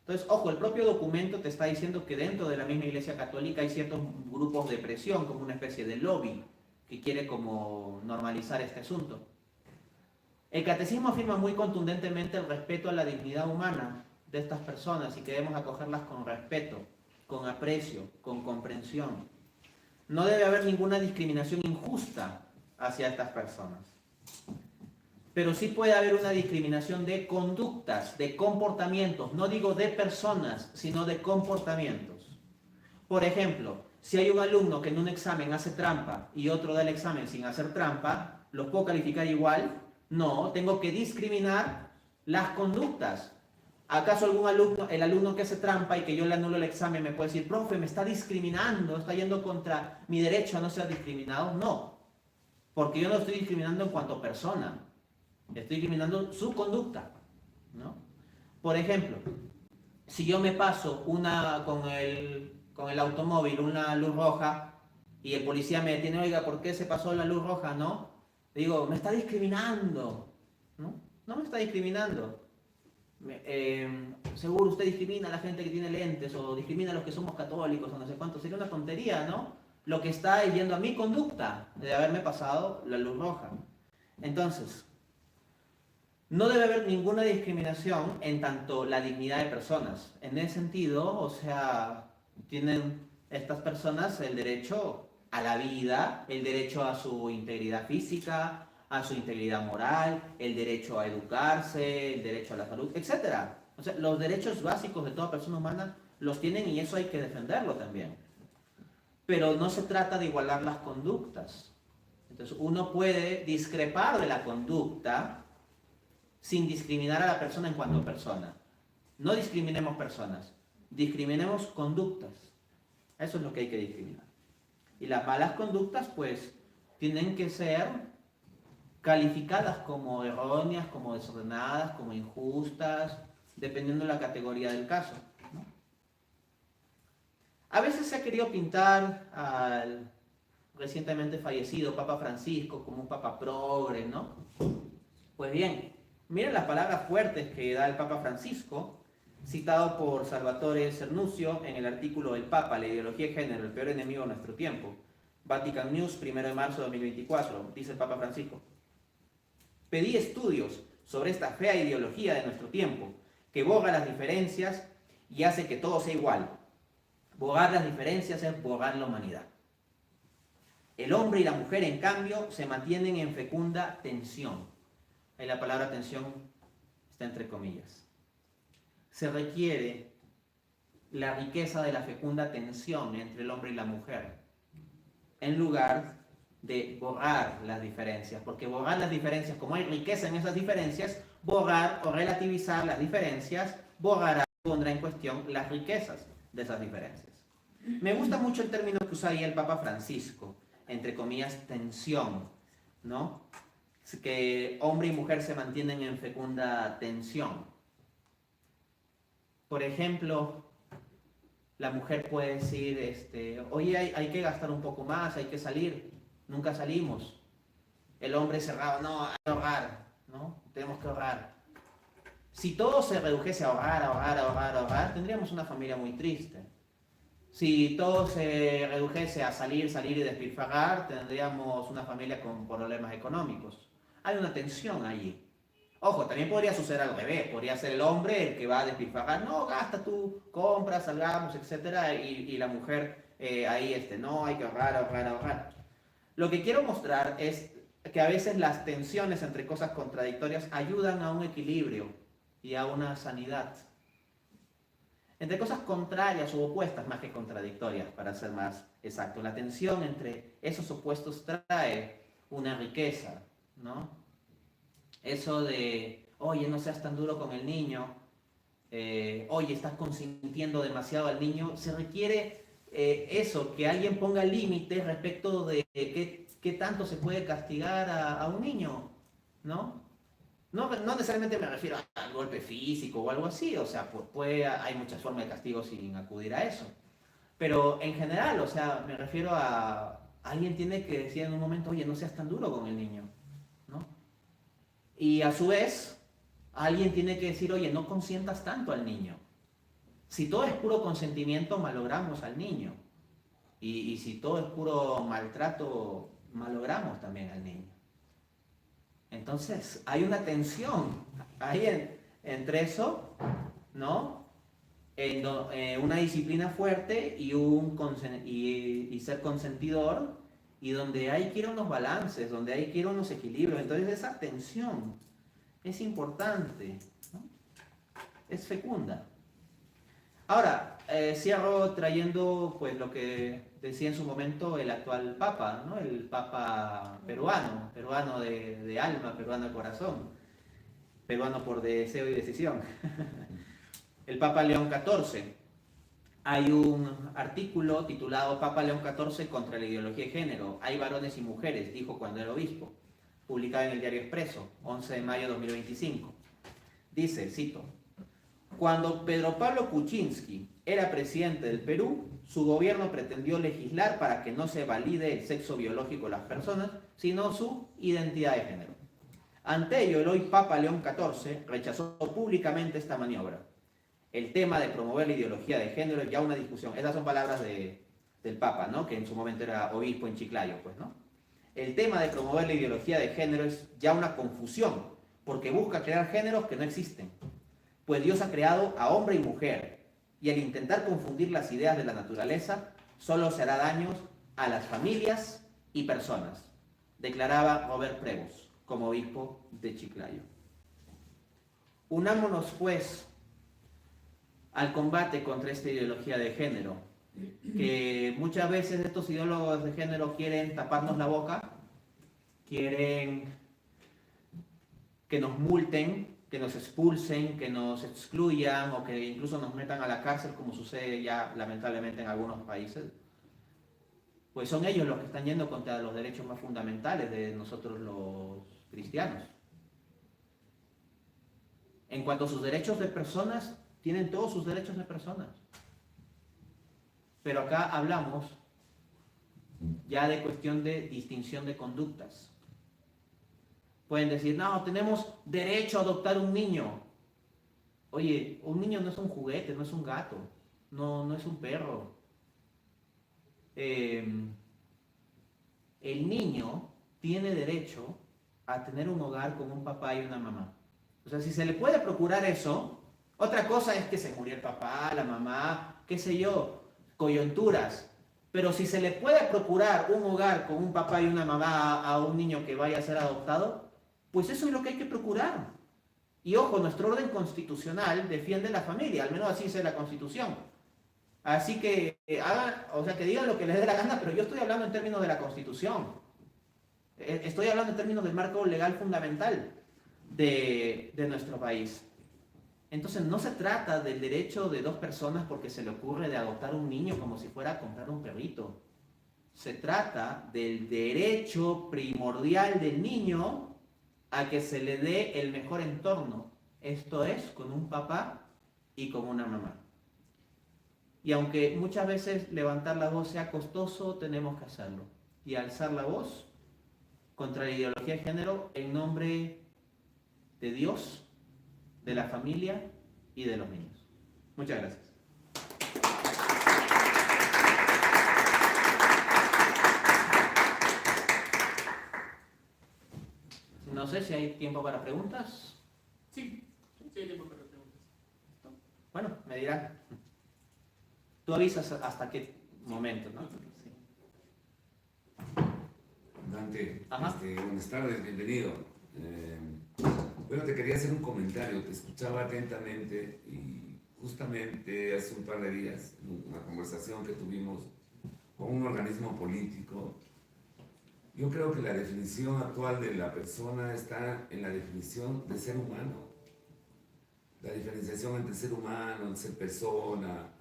Entonces, ojo, el propio documento te está diciendo que dentro de la misma Iglesia Católica hay ciertos grupos de presión, como una especie de lobby, que quiere como normalizar este asunto. El catecismo afirma muy contundentemente el respeto a la dignidad humana de estas personas y que debemos acogerlas con respeto, con aprecio, con comprensión. No debe haber ninguna discriminación injusta hacia estas personas. Pero sí puede haber una discriminación de conductas, de comportamientos, no digo de personas, sino de comportamientos. Por ejemplo, si hay un alumno que en un examen hace trampa y otro da el examen sin hacer trampa, ¿los puedo calificar igual? No, tengo que discriminar las conductas. ¿Acaso algún alumno, el alumno que hace trampa y que yo le anulo el examen me puede decir, profe, me está discriminando, está yendo contra mi derecho a no ser discriminado? No, porque yo no estoy discriminando en cuanto a persona, estoy discriminando su conducta, ¿no? Por ejemplo, si yo me paso con el automóvil una luz roja y el policía me detiene, oiga, ¿por qué se pasó la luz roja? No, le digo, me está discriminando, ¿no? No me está discriminando. Seguro usted discrimina a la gente que tiene lentes o discrimina a los que somos católicos o no sé cuánto. Sería una tontería, ¿no? Lo que está yendo a mi conducta de haberme pasado la luz roja. Entonces, no debe haber ninguna discriminación en tanto la dignidad de personas. En ese sentido, o sea, tienen estas personas el derecho a la vida, el derecho a su integridad física, a su integridad moral, el derecho a educarse, el derecho a la salud, etc. O sea, los derechos básicos de toda persona humana los tienen y eso hay que defenderlo también. Pero no se trata de igualar las conductas. Entonces, uno puede discrepar de la conducta sin discriminar a la persona en cuanto a persona. No discriminemos personas, discriminemos conductas. Eso es lo que hay que discriminar. Y las malas conductas, pues, tienen que ser calificadas como erróneas, como desordenadas, como injustas, dependiendo de la categoría del caso, ¿no? A veces se ha querido pintar al recientemente fallecido Papa Francisco como un papa progre, ¿no? Pues bien, miren las palabras fuertes que da el Papa Francisco, citado por Salvatore Cernusio en el artículo del Papa, la ideología de género, el peor enemigo de nuestro tiempo. Vatican News, 1 de marzo de 2024, dice el Papa Francisco. Pedí estudios sobre esta fea ideología de nuestro tiempo, que borra las diferencias y hace que todo sea igual. Borrar las diferencias es borrar la humanidad. El hombre y la mujer, en cambio, se mantienen en fecunda tensión. Ahí la palabra tensión está entre comillas. Se requiere la riqueza de la fecunda tensión entre el hombre y la mujer, en lugar de borrar las diferencias, porque borrar las diferencias, como hay riqueza en esas diferencias, borrar o relativizar las diferencias, borrará, pondrá en cuestión las riquezas de esas diferencias. Me gusta mucho el término que usa ahí el Papa Francisco, entre comillas, tensión, ¿no? Que hombre y mujer se mantienen en fecunda tensión. Por ejemplo, la mujer puede decir, oye, hay que gastar un poco más, hay que salir, nunca salimos. El hombre cerrado, no, hay que ahorrar, ¿no? Tenemos que ahorrar. Si todo se redujese a ahorrar, tendríamos una familia muy triste. Si todo se redujese a salir y despilfarrar, tendríamos una familia con problemas económicos. Hay una tensión allí. Ojo, también podría suceder al revés. Podría ser el hombre el que va a despilfarrar. No, gasta tú, compra, salgamos, etc. Y la mujer ahí, no, hay que ahorrar. Lo que quiero mostrar es que a veces las tensiones entre cosas contradictorias ayudan a un equilibrio y a una sanidad. Entre cosas contrarias u opuestas, más que contradictorias, para ser más exacto. La tensión entre esos opuestos trae una riqueza, ¿no? Eso de, oye, no seas tan duro con el niño, oye, estás consintiendo demasiado al niño, se requiere eso, que alguien ponga límites respecto de qué tanto se puede castigar a un niño, ¿no? No necesariamente me refiero al golpe físico o algo así, o sea, hay muchas formas de castigo sin acudir a eso. Pero en general, o sea, me refiero a alguien tiene que decir en un momento, oye, no seas tan duro con el niño, ¿no? Y a su vez, alguien tiene que decir, oye, no consientas tanto al niño. Si todo es puro consentimiento, malogramos al niño. Y si todo es puro maltrato, malogramos también al niño. Entonces, hay una tensión ahí entre eso, ¿no? Una disciplina fuerte y ser consentidor, y donde hay que ir a unos balances, donde hay que ir a unos equilibrios. Entonces, esa tensión es importante, ¿no? Es fecunda. Ahora, cierro trayendo pues lo que decía en su momento el actual Papa, ¿no? El Papa peruano de alma, peruano de corazón, peruano por deseo y decisión. El Papa León XIV. Hay un artículo titulado Papa León XIV contra la ideología de género. Hay varones y mujeres, dijo cuando era obispo, publicado en el diario Expreso, 11 de mayo de 2025. Dice, cito, cuando Pedro Pablo Kuczynski era presidente del Perú, su gobierno pretendió legislar para que no se valide el sexo biológico de las personas, sino su identidad de género. Ante ello, el hoy Papa León XIV rechazó públicamente esta maniobra. El tema de promover la ideología de género es ya una discusión. Esas son palabras del Papa, ¿no? Que en su momento era obispo en Chiclayo, pues, ¿no? El tema de promover la ideología de género es ya una confusión, porque busca crear géneros que no existen. Pues Dios ha creado a hombre y mujer, y al intentar confundir las ideas de la naturaleza, solo se hará daños a las familias y personas, declaraba Robert Prevost, como obispo de Chiclayo. Unámonos, pues, al combate contra esta ideología de género, que muchas veces estos ideólogos de género quieren taparnos la boca, quieren que nos multen, que nos expulsen, que nos excluyan o que incluso nos metan a la cárcel, como sucede ya lamentablemente en algunos países. Pues son ellos los que están yendo contra los derechos más fundamentales de nosotros los cristianos. En cuanto a sus derechos de personas, tienen todos sus derechos de personas. Pero acá hablamos ya de cuestión de distinción de conductas. Pueden decir, no, tenemos derecho a adoptar un niño. Oye, un niño no es un juguete, no es un gato, no es un perro. El niño tiene derecho a tener un hogar con un papá y una mamá. O sea, si se le puede procurar eso, otra cosa es que se murió el papá, la mamá, qué sé yo, coyunturas. Pero si se le puede procurar un hogar con un papá y una mamá a un niño que vaya a ser adoptado, pues eso es lo que hay que procurar. Y ojo, nuestro orden constitucional defiende la familia, al menos así dice la Constitución. Así que hagan, o sea, que digan lo que les dé la gana, pero yo estoy hablando en términos de la Constitución. Estoy hablando en términos del marco legal fundamental de nuestro país. Entonces no se trata del derecho de dos personas porque se le ocurre de adoptar un niño como si fuera a comprar un perrito. Se trata del derecho primordial del niño a que se le dé el mejor entorno. Esto es, con un papá y con una mamá. Y aunque muchas veces levantar la voz sea costoso, tenemos que hacerlo. Y alzar la voz contra la ideología de género en nombre de Dios, de la familia y de los niños. Muchas gracias. No sé si hay tiempo para preguntas. Sí, sí hay tiempo para preguntas. Bueno, me dirán. Tú avisas hasta qué momento, ¿no? Sí. Dante, Ajá. buenas tardes, bienvenido. Bueno, te quería hacer un comentario, te escuchaba atentamente y justamente hace un par de días, en una conversación que tuvimos con un organismo político, yo creo que la definición actual de la persona está en la definición de ser humano. La diferenciación entre ser humano, el ser persona,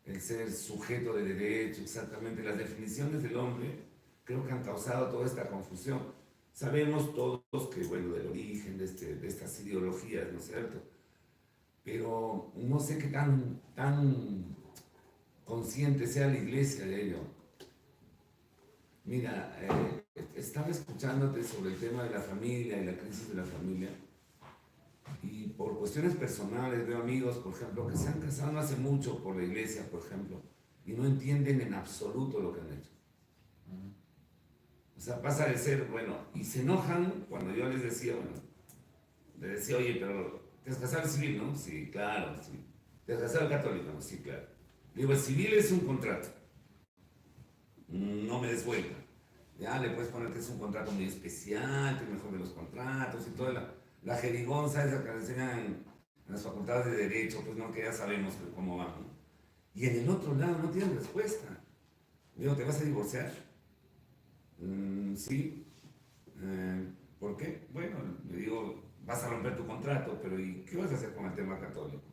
el ser sujeto de derecho, exactamente. Las definiciones del hombre creo que han causado toda esta confusión. Sabemos todos que, bueno, del origen de estas ideologías, ¿no es cierto? Pero no sé qué tan consciente sea la iglesia de ello. Mira, estaba escuchándote sobre el tema de la familia y la crisis de la familia. Y por cuestiones personales veo amigos, por ejemplo, que se han casado no hace mucho por la iglesia, por ejemplo, y no entienden en absoluto lo que han hecho. O sea, pasa de ser, bueno, y se enojan cuando yo les decía, oye, pero te has casado el civil, ¿no? Sí, claro, sí. ¿Te has casado el católico? No, sí, claro. Digo, el civil es un contrato. No me des vuelta. Ya le puedes poner que es un contrato muy especial, que es mejor de los contratos y toda la jerigonza esa que enseñan en las facultades de Derecho, pues no, que ya sabemos cómo va, ¿no? Y en el otro lado no tienen respuesta. Digo, ¿te vas a divorciar? Sí. ¿Por qué? Bueno, le digo, vas a romper tu contrato, pero ¿y qué vas a hacer con el tema católico?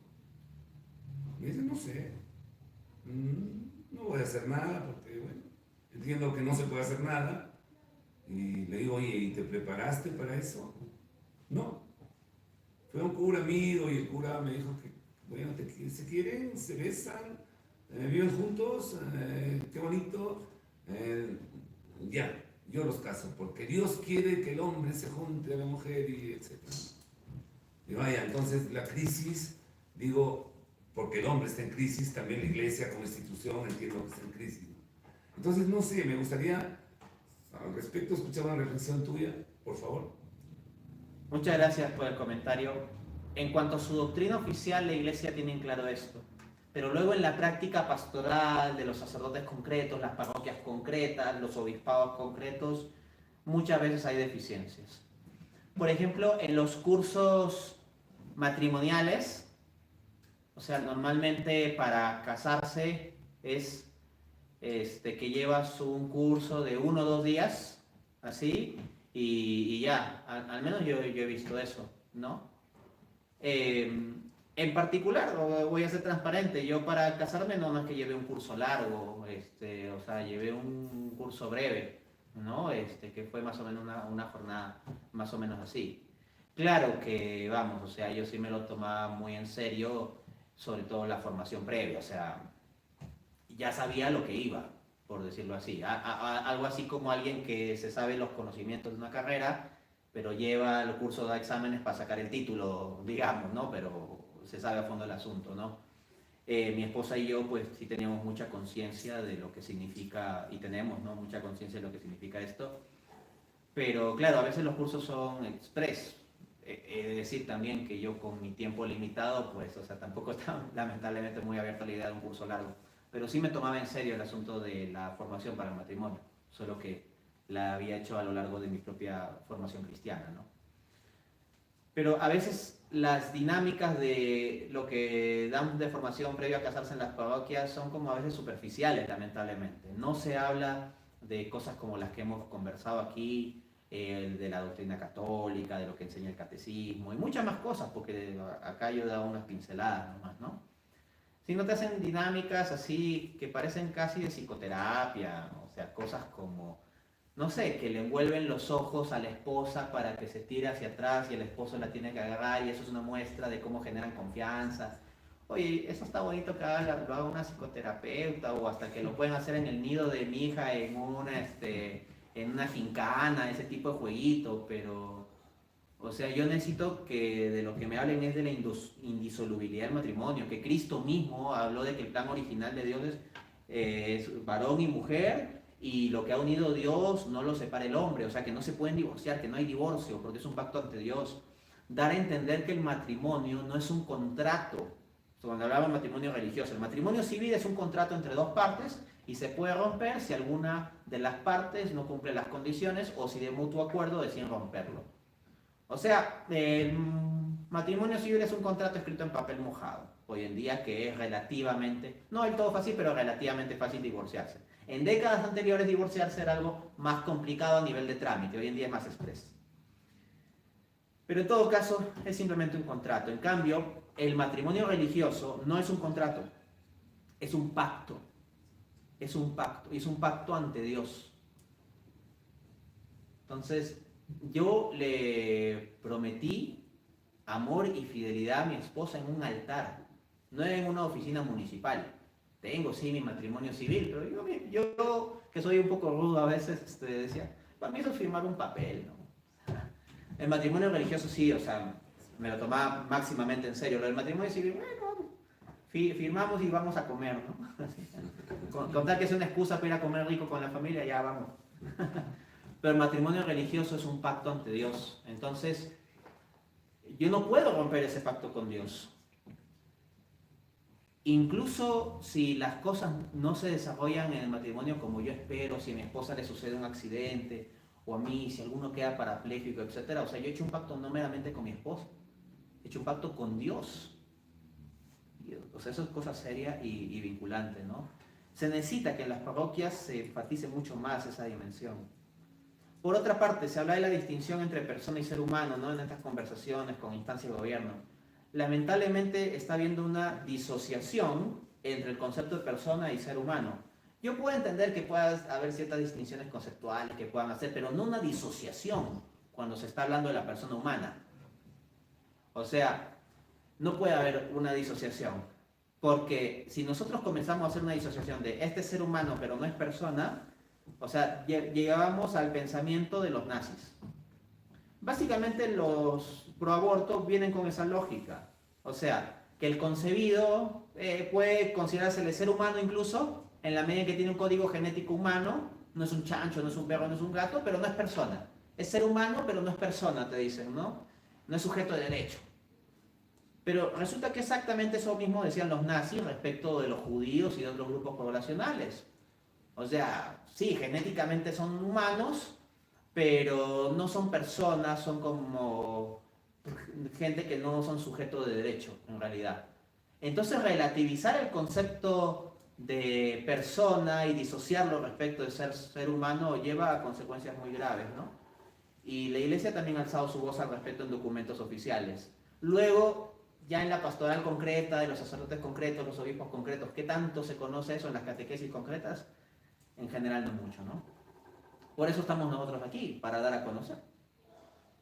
Me dice, no sé. No voy a hacer nada porque, bueno, entiendo que no se puede hacer nada. Y le digo, oye, ¿y te preparaste para eso? No. Fue un cura amigo y el cura me dijo que, bueno, se quieren, se besan, viven juntos, qué bonito. Ya, yo los caso, porque Dios quiere que el hombre se junte a la mujer y etc. Y vaya, entonces la crisis, digo, porque el hombre está en crisis, también la iglesia como institución entiendo que está en crisis. Entonces, no sé, me gustaría al respecto escuchar una reflexión tuya, por favor. Muchas gracias por el comentario. En cuanto a su doctrina oficial, la iglesia tiene claro esto. Pero luego en la práctica pastoral de los sacerdotes concretos, las parroquias concretas, los obispados concretos, muchas veces hay deficiencias. Por ejemplo, en los cursos matrimoniales, o sea, normalmente para casarse es que llevas un curso de 1 o 2 días, así, y ya, al menos yo he visto eso, ¿no? En particular, voy a ser transparente, yo para casarme no es que llevé un curso largo, o sea, llevé un curso breve, ¿no? Que fue más o menos una jornada más o menos así. Claro que, vamos, o sea, yo sí me lo tomaba muy en serio, sobre todo la formación previa, o sea, ya sabía lo que iba, por decirlo así. Algo así como alguien que se sabe los conocimientos de una carrera, pero lleva el curso de exámenes para sacar el título, digamos, ¿no? Pero se sabe a fondo el asunto, ¿no? Mi esposa y yo, pues sí teníamos mucha conciencia de lo que significa, y tenemos, ¿no? Mucha conciencia de lo que significa esto. Pero claro, a veces los cursos son express. He de decir también que yo con mi tiempo limitado, pues, o sea, tampoco estaba lamentablemente muy abierto a la idea de un curso largo. pero sí me tomaba en serio el asunto de la formación para el matrimonio, solo que la había hecho a lo largo de mi propia formación cristiana, ¿no? Pero a veces las dinámicas de lo que dan de formación previo a casarse en las parroquias son como a veces superficiales, lamentablemente. No se habla de cosas como las que hemos conversado aquí, de la doctrina católica, de lo que enseña el catecismo y muchas más cosas, porque acá yo he dado unas pinceladas nomás, ¿no? Si no te hacen dinámicas así que parecen casi de psicoterapia, ¿no? O sea, cosas como, no sé, que le envuelven los ojos a la esposa para que se tire hacia atrás y el esposo la tiene que agarrar y eso es una muestra de cómo generan confianza. Oye, eso está bonito que lo haga una psicoterapeuta o hasta que lo pueden hacer en el nido de mi hija en una gincana, ese tipo de jueguito, pero, o sea, yo necesito que de lo que me hablen es de la indisolubilidad del matrimonio, que Cristo mismo habló de que el plan original de Dios es varón y mujer, y lo que ha unido Dios no lo separa el hombre, o sea, que no se pueden divorciar, que no hay divorcio, porque es un pacto ante Dios. Dar a entender que el matrimonio no es un contrato, cuando hablaba del matrimonio religioso, el matrimonio civil es un contrato entre dos partes y se puede romper si alguna de las partes no cumple las condiciones o si de mutuo acuerdo deciden romperlo. O sea, el matrimonio civil es un contrato escrito en papel mojado, hoy en día, que es relativamente, no del todo fácil, pero relativamente fácil divorciarse. En décadas anteriores divorciarse era algo más complicado a nivel de trámite, hoy en día es más expreso. Pero en todo caso es simplemente un contrato. En cambio, el matrimonio religioso no es un contrato, es un pacto. Es un pacto, y es un pacto ante Dios. Entonces, yo le prometí amor y fidelidad a mi esposa en un altar, no en una oficina municipal. Tengo, sí, mi matrimonio civil, pero yo que soy un poco rudo a veces, decía, para mí eso es firmar un papel, ¿no? El matrimonio religioso sí, o sea, me lo tomaba máximamente en serio. Lo del matrimonio civil, bueno, firmamos y vamos a comer, ¿no? Con tal que sea una excusa para ir a comer rico con la familia, ya vamos. Pero el matrimonio religioso es un pacto ante Dios. Entonces, yo no puedo romper ese pacto con Dios. Incluso si las cosas no se desarrollan en el matrimonio como yo espero, si a mi esposa le sucede un accidente, o a mí, si alguno queda parapléjico, etc. O sea, yo he hecho un pacto no meramente con mi esposa, he hecho un pacto con Dios. O sea, eso es cosa seria y vinculante, ¿no? Se necesita que en las parroquias se enfatice mucho más esa dimensión. Por otra parte, se habla de la distinción entre persona y ser humano, ¿no? En estas conversaciones con instancias de gobierno. Lamentablemente está habiendo una disociación entre el concepto de persona y ser humano. Yo puedo entender que pueda haber ciertas distinciones conceptuales que puedan hacer, pero no una disociación cuando se está hablando de la persona humana. O sea, no puede haber una disociación, porque si nosotros comenzamos a hacer una disociación de este ser humano pero no es persona, o sea, llegábamos al pensamiento de los nazis. Básicamente los proabortos vienen con esa lógica. O sea, que el concebido puede considerarse el ser humano incluso, en la medida en que tiene un código genético humano, no es un chancho, no es un perro, no es un gato, pero no es persona. Es ser humano, pero no es persona, te dicen, ¿no? No es sujeto de derecho. Pero resulta que exactamente eso mismo decían los nazis respecto de los judíos y de otros grupos poblacionales. O sea, sí, genéticamente son humanos, pero no son personas, son como gente que no son sujetos de derecho, en realidad. Entonces, relativizar el concepto de persona y disociarlo respecto de ser humano lleva a consecuencias muy graves, ¿no? Y la Iglesia también ha alzado su voz al respecto en documentos oficiales. Luego, ya en la pastoral concreta, de los sacerdotes concretos, los obispos concretos, ¿qué tanto se conoce eso en las catequesis concretas? En general no mucho, ¿no? Por eso estamos nosotros aquí, para dar a conocer.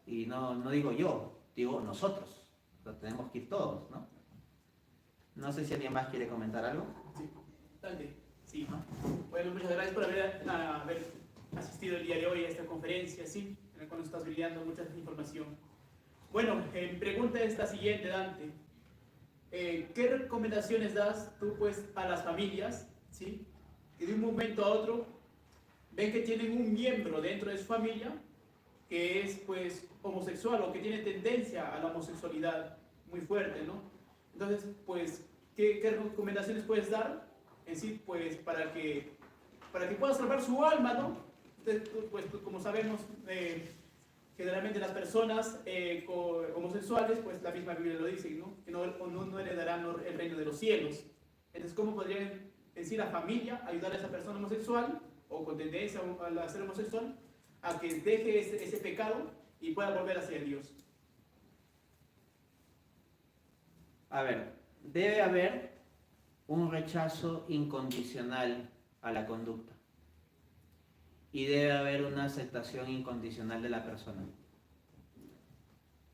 Y no digo yo, digo nosotros. O sea, tenemos que ir todos, ¿no? No sé si alguien más quiere comentar algo. Sí, dale. Sí. Bueno, muchas gracias por haber asistido el día de hoy a esta conferencia, ¿sí? En la cual nos estás brindando mucha información. Bueno, pregunta esta siguiente, Dante. ¿Qué recomendaciones das tú, pues, a las familias, ¿sí? Que de un momento a otro ven que tienen un miembro dentro de su familia que es, pues, homosexual o que tiene tendencia a la homosexualidad muy fuerte, ¿no? Entonces, pues, ¿qué recomendaciones puedes dar en sí, pues para que pueda salvar su alma, ¿no? Usted, pues como sabemos, generalmente las personas homosexuales, pues la misma Biblia lo dice, ¿no? Que no heredarán el reino de los cielos. Entonces, ¿cómo podrían decir la familia ayudar a esa persona homosexual o con tendencia a ser homosexual a que deje ese pecado y pueda volver hacia Dios? A ver, debe haber un rechazo incondicional a la conducta y debe haber una aceptación incondicional de la persona.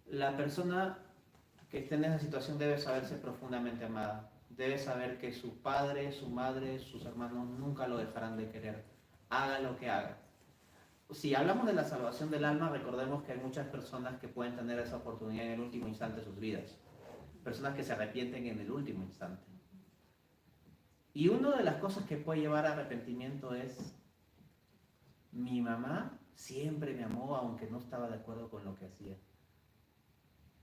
La persona que esté en esa situación debe saberse profundamente amada, debe saber que su padre, su madre, sus hermanos nunca lo dejarán de querer, haga lo que haga. Si hablamos de la salvación del alma, recordemos que hay muchas personas que pueden tener esa oportunidad en el último instante de sus vidas, personas que se arrepienten en el último instante. Y una de las cosas que puede llevar a arrepentimiento es: mi mamá siempre me amó aunque no estaba de acuerdo con lo que hacía.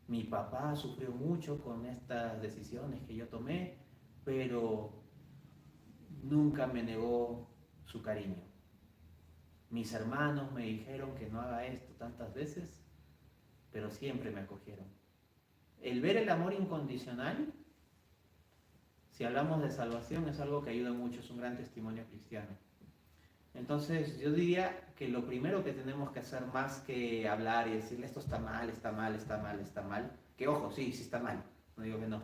Mi papá sufrió mucho con estas decisiones que yo tomé, pero nunca me negó su cariño. Mis hermanos me dijeron que no haga esto tantas veces, pero siempre me acogieron. El ver el amor incondicional, si hablamos de salvación, es algo que ayuda mucho, es un gran testimonio cristiano. Entonces yo diría que lo primero que tenemos que hacer, más que hablar y decirle esto está mal, está mal, está mal, está mal, que ojo, sí está mal, no digo que no,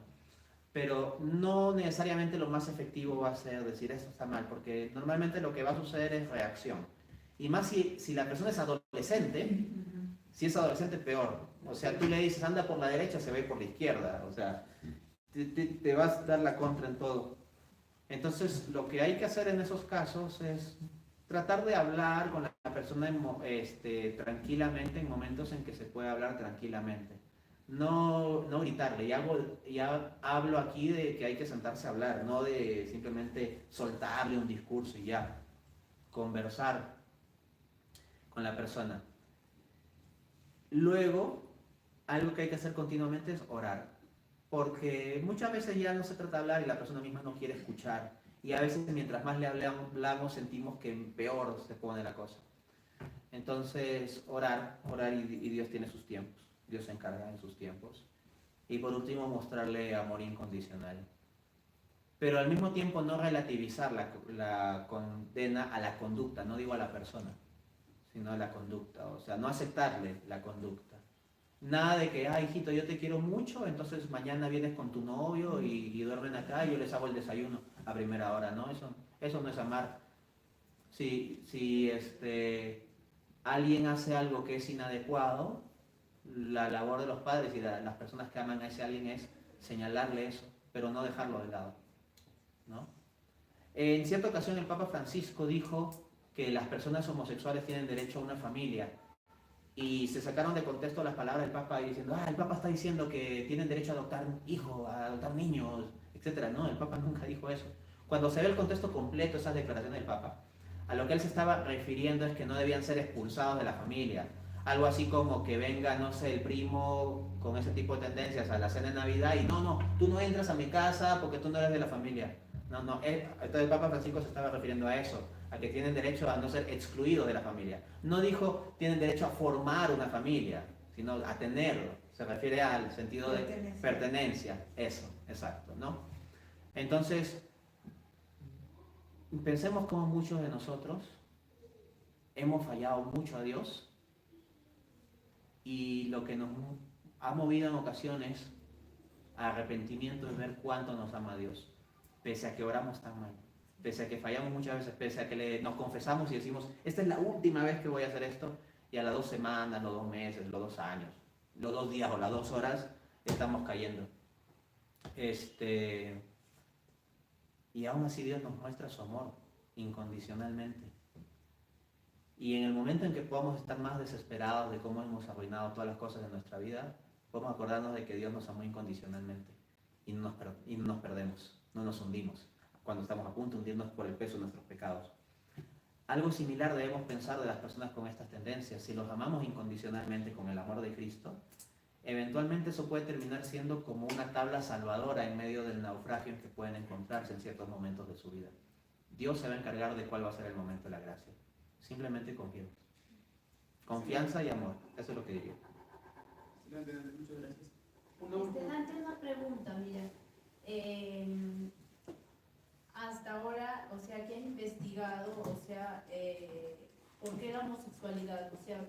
pero no necesariamente lo más efectivo va a ser decir esto está mal, porque normalmente lo que va a suceder es reacción. Y más si la persona es adolescente, si es adolescente peor. O sea, tú le dices anda por la derecha, se va a ir por la izquierda, o sea, te vas a dar la contra en todo. Entonces lo que hay que hacer en esos casos es tratar de hablar con la persona tranquilamente, en momentos en que se puede hablar tranquilamente. No gritarle. Ya hablo aquí de que hay que sentarse a hablar, no de simplemente soltarle un discurso y ya. Conversar con la persona. Luego, algo que hay que hacer continuamente es orar. Porque muchas veces ya no se trata de hablar y la persona misma no quiere escuchar. Y a veces mientras más le hablamos sentimos que peor se pone la cosa. Entonces, orar y Dios tiene sus tiempos. Dios se encarga en sus tiempos. Y por último, mostrarle amor incondicional. Pero al mismo tiempo no relativizar la condena a la conducta, no digo a la persona, sino a la conducta. O sea, no aceptarle la conducta. Nada de que, hijito, yo te quiero mucho, entonces mañana vienes con tu novio y duermen acá y yo les hago el desayuno a primera hora, ¿no? Eso no es amar. Si alguien hace algo que es inadecuado, la labor de los padres y las personas que aman a ese alguien es señalarle eso, pero no dejarlo de lado, ¿no? En cierta ocasión el Papa Francisco dijo que las personas homosexuales tienen derecho a una familia. Y se sacaron de contexto las palabras del Papa diciendo, el Papa está diciendo que tienen derecho a adoptar hijos, a adoptar niños, etc. No, el Papa nunca dijo eso. Cuando se ve el contexto completo, esas declaraciones del Papa, a lo que él se estaba refiriendo es que no debían ser expulsados de la familia. Algo así como que venga, no sé, el primo con ese tipo de tendencias a la cena de Navidad y no, tú no entras a mi casa porque tú no eres de la familia. No, entonces el Papa Francisco se estaba refiriendo a eso, a que tienen derecho a no ser excluidos de la familia. No dijo tienen derecho a formar una familia, sino a tenerlo. Se refiere al sentido de pertenencia. Eso, exacto, ¿no? Entonces, pensemos cómo muchos de nosotros hemos fallado mucho a Dios y lo que nos ha movido en ocasiones a arrepentimiento es ver cuánto nos ama Dios, pese a que oramos tan mal, pese a que fallamos muchas veces, pese a que nos confesamos y decimos, esta es la última vez que voy a hacer esto, y a las 2 semanas, los 2 meses, los 2 años, los 2 días o las 2 horas, estamos cayendo. Y aún así Dios nos muestra su amor incondicionalmente. Y en el momento en que podamos estar más desesperados de cómo hemos arruinado todas las cosas de nuestra vida, podemos acordarnos de que Dios nos amó incondicionalmente y no nos perdemos, no nos hundimos cuando estamos a punto de hundirnos por el peso de nuestros pecados. Algo similar debemos pensar de las personas con estas tendencias. Si los amamos incondicionalmente con el amor de Cristo, eventualmente eso puede terminar siendo como una tabla salvadora en medio del naufragio en que pueden encontrarse en ciertos momentos de su vida. Dios se va a encargar de cuál va a ser el momento de la gracia. Simplemente confiemos. Confianza y amor, eso es lo que diría. Muchas gracias. Dante, una pregunta, mira. Hasta ahora, o sea, ¿qué han investigado? O sea, ¿por qué la homosexualidad? O sea,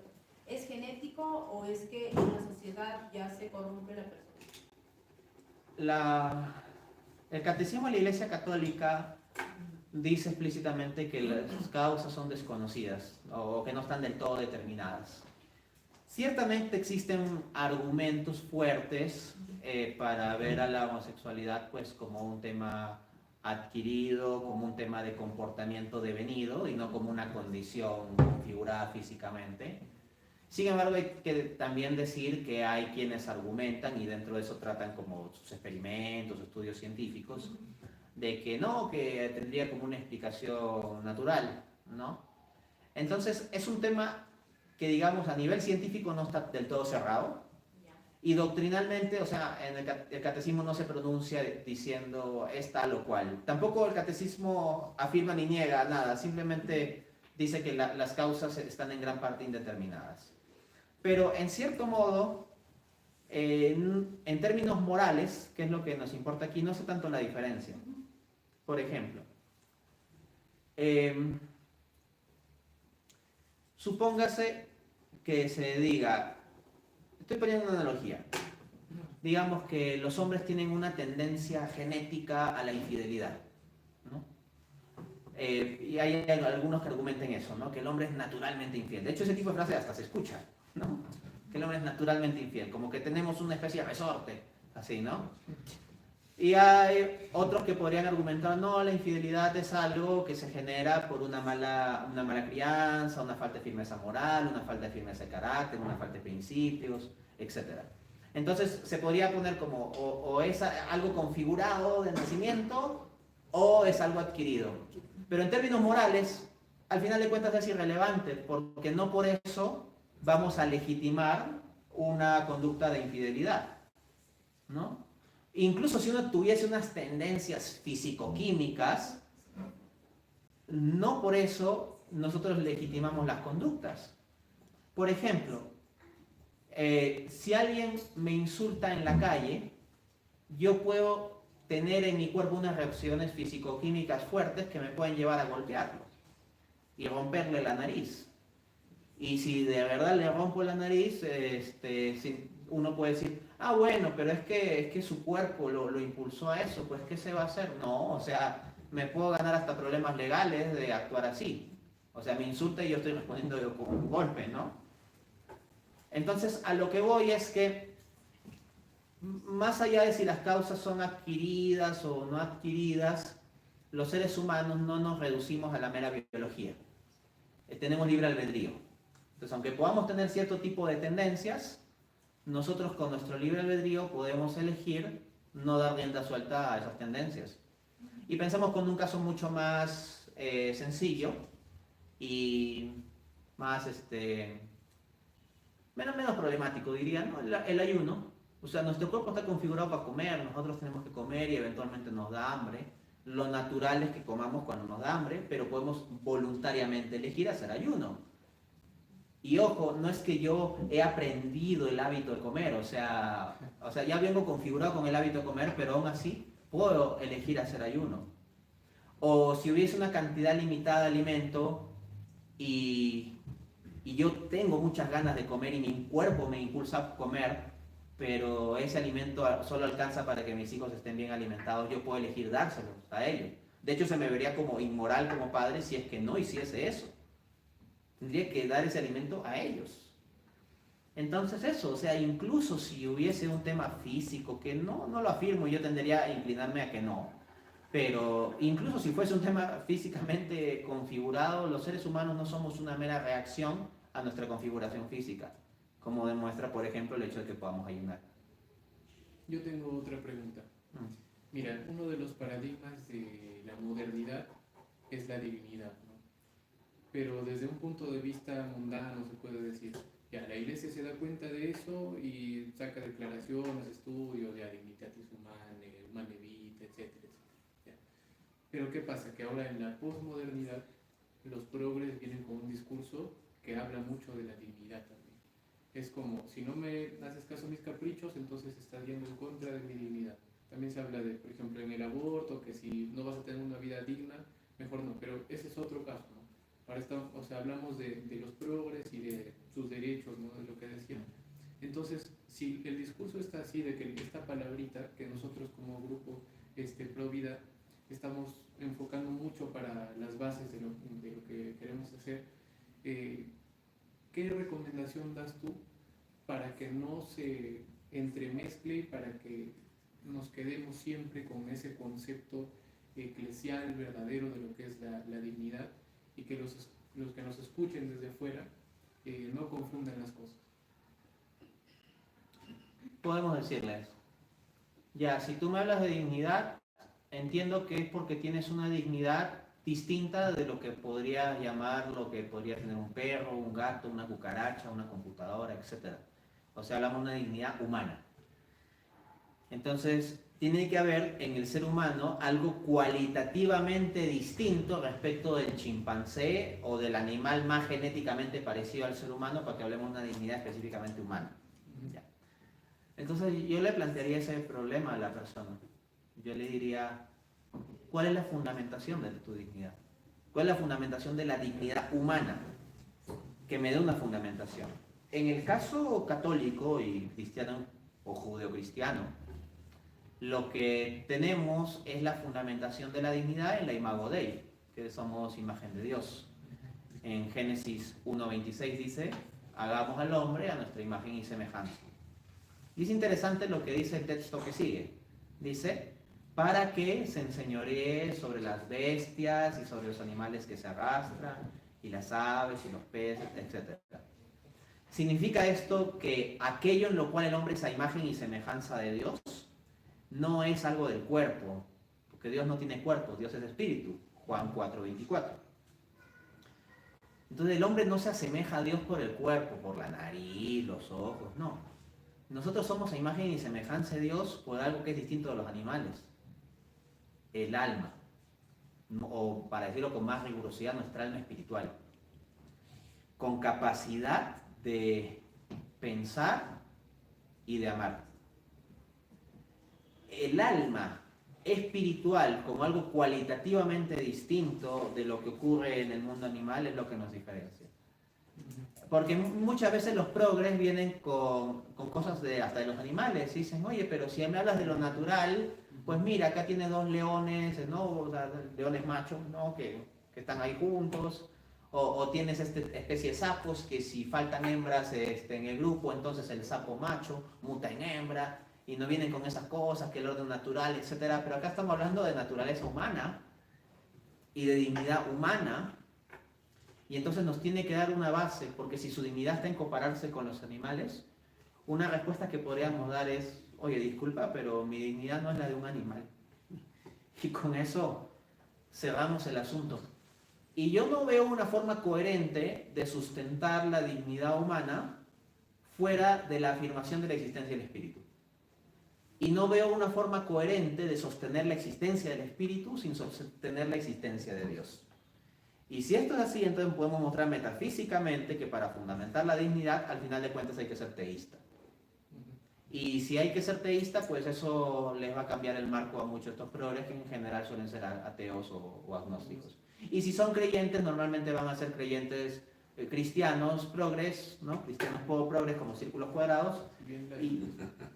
¿es genético o es que en la sociedad ya se corrompe la persona? El catecismo de la Iglesia Católica dice explícitamente que las causas son desconocidas o que no están del todo determinadas. Ciertamente existen argumentos fuertes para ver a la homosexualidad pues como un tema adquirido, como un tema de comportamiento devenido y no como una condición configurada físicamente. Sin embargo, hay que también decir que hay quienes argumentan, y dentro de eso tratan como sus experimentos, estudios científicos, de que no, que tendría como una explicación natural, ¿no? Entonces, es un tema que, digamos, a nivel científico no está del todo cerrado, y doctrinalmente, o sea, en el catecismo no se pronuncia diciendo es tal o cual. Tampoco el catecismo afirma ni niega nada, simplemente dice que las causas están en gran parte indeterminadas. Pero en cierto modo, en términos morales, que es lo que nos importa aquí, no sé tanto la diferencia. Por ejemplo, supóngase que se diga, estoy poniendo una analogía, digamos que los hombres tienen una tendencia genética a la infidelidad, ¿no? Y hay algunos que argumenten eso, ¿no? Que el hombre es naturalmente infiel. De hecho, ese tipo de frase hasta se escucha, ¿no? Que el hombre es naturalmente infiel, como que tenemos una especie de resorte, así, ¿no? Y hay otros que podrían argumentar, no, la infidelidad es algo que se genera por una mala crianza, una falta de firmeza moral, una falta de firmeza de carácter, una falta de principios, etc. Entonces se podría poner como, o es algo configurado de nacimiento, o es algo adquirido. Pero en términos morales, al final de cuentas es irrelevante, porque no por eso vamos a legitimar una conducta de infidelidad, ¿no? Incluso si uno tuviese unas tendencias físico-químicas, no por eso nosotros legitimamos las conductas. Por ejemplo, si alguien me insulta en la calle, yo puedo tener en mi cuerpo unas reacciones físico-químicas fuertes que me pueden llevar a golpearlo y romperle la nariz. Y si de verdad le rompo la nariz, uno puede decir, ah, bueno, pero es que su cuerpo lo impulsó a eso, pues ¿qué se va a hacer? No, o sea, me puedo ganar hasta problemas legales de actuar así. O sea, me insulta y yo estoy respondiendo con un golpe, ¿no? Entonces, a lo que voy es que, más allá de si las causas son adquiridas o no adquiridas, los seres humanos no nos reducimos a la mera biología. Tenemos libre albedrío. Entonces, aunque podamos tener cierto tipo de tendencias, nosotros con nuestro libre albedrío podemos elegir no dar rienda suelta a esas tendencias. Y pensamos con un caso mucho más sencillo y más, menos problemático, diría, ¿no? El ayuno. O sea, nuestro cuerpo está configurado para comer, nosotros tenemos que comer y eventualmente nos da hambre. Lo natural es que comamos cuando nos da hambre, pero podemos voluntariamente elegir hacer ayuno. Y ojo, no es que yo he aprendido el hábito de comer, o sea, ya vengo configurado con el hábito de comer, pero aún así puedo elegir hacer ayuno. O si hubiese una cantidad limitada de alimento y yo tengo muchas ganas de comer y mi cuerpo me impulsa a comer, pero ese alimento solo alcanza para que mis hijos estén bien alimentados, yo puedo elegir dárselos a ellos. De hecho, se me vería como inmoral como padre si es que no hiciese eso. Tendría que dar ese alimento a ellos. Entonces eso, o sea, incluso si hubiese un tema físico, que no lo afirmo, yo tendría a inclinarme a que no, pero incluso si fuese un tema físicamente configurado, los seres humanos no somos una mera reacción a nuestra configuración física, como demuestra, por ejemplo, el hecho de que podamos ayunar. Yo tengo otra pregunta. Mira, uno de los paradigmas de la modernidad es la divinidad, ¿no? Pero desde un punto de vista mundano se puede decir, Ya, la iglesia se da cuenta de eso y saca declaraciones, estudios de Dignitatis Humanae, Humanae Vitae, etcétera, etcétera. Ya. Pero ¿qué pasa? Que ahora en la posmodernidad los progres vienen con un discurso que habla mucho de la dignidad también. Es como, si no me haces caso a mis caprichos, entonces estás yendo en contra de mi dignidad. También se habla de, por ejemplo, en el aborto, que si no vas a tener una vida digna, mejor no, pero ese es otro caso, ¿no? Ahora estamos, o sea, hablamos de los progres y de sus derechos, ¿no? De lo que decían. Entonces, si el discurso está así, de que esta palabrita que nosotros como grupo Pro Vida estamos enfocando mucho para las bases de lo que queremos hacer, ¿qué recomendación das tú para que no se entremezcle y para que nos quedemos siempre con ese concepto eclesial verdadero de lo que es la dignidad, y que los que nos escuchen desde fuera no confundan las cosas? Podemos decirles, ya, si tú me hablas de dignidad, entiendo que es porque tienes una dignidad distinta de lo que podría llamar, lo que podría tener un perro, un gato, una cucaracha, una computadora, etc. O sea, hablamos de una dignidad humana. Entonces, tiene que haber en el ser humano algo cualitativamente distinto respecto del chimpancé o del animal más genéticamente parecido al ser humano, para que hablemos de una dignidad específicamente humana. Ya. Entonces, yo le plantearía ese problema a la persona. Yo le diría, ¿cuál es la fundamentación de tu dignidad? ¿Cuál es la fundamentación de la dignidad humana? Que me dé una fundamentación. En el caso católico y cristiano o judeocristiano, lo que tenemos es la fundamentación de la dignidad en la Imago Dei, que somos imagen de Dios. En Génesis 1:26 dice, hagamos al hombre a nuestra imagen y semejanza. Y es interesante lo que dice el texto que sigue. Dice, para que se enseñoree sobre las bestias y sobre los animales que se arrastran, y las aves y los peces, etc. ¿Significa esto que aquello en lo cual el hombre es a imagen y semejanza de Dios no es algo del cuerpo? Porque Dios no tiene cuerpo, Dios es espíritu. Juan 4:24. Entonces el hombre no se asemeja a Dios por el cuerpo, por la nariz, los ojos, no. Nosotros somos a imagen y semejanza de Dios por algo que es distinto de los animales. El alma, o para decirlo con más rigurosidad, nuestra alma espiritual, con capacidad de pensar y de amar. El alma espiritual como algo cualitativamente distinto de lo que ocurre en el mundo animal es lo que nos diferencia. Porque muchas veces los progres vienen con cosas hasta de los animales, y dicen, oye, pero si me hablas de lo natural, pues mira, acá tienes 2 leones, ¿no? O sea, leones machos, ¿no? Que están ahí juntos, o tienes esta especie de sapos que si faltan hembras en el grupo, entonces el sapo macho muta en hembra, y no vienen con esas cosas, que el orden natural, etc. Pero acá estamos hablando de naturaleza humana y de dignidad humana. Y entonces nos tiene que dar una base, porque si su dignidad está en compararse con los animales, una respuesta que podríamos dar es, oye, disculpa, pero mi dignidad no es la de un animal. Y con eso cerramos el asunto. Y yo no veo una forma coherente de sustentar la dignidad humana fuera de la afirmación de la existencia del espíritu. Y no veo una forma coherente de sostener la existencia del espíritu sin sostener la existencia de Dios. Y si esto es así, entonces podemos mostrar metafísicamente que para fundamentar la dignidad, al final de cuentas hay que ser teísta. Y si hay que ser teísta, pues eso les va a cambiar el marco a muchos de estos progres que en general suelen ser ateos o agnósticos. Y si son creyentes, normalmente van a ser creyentes cristianos progres, ¿no? Cristianos progres como círculos cuadrados.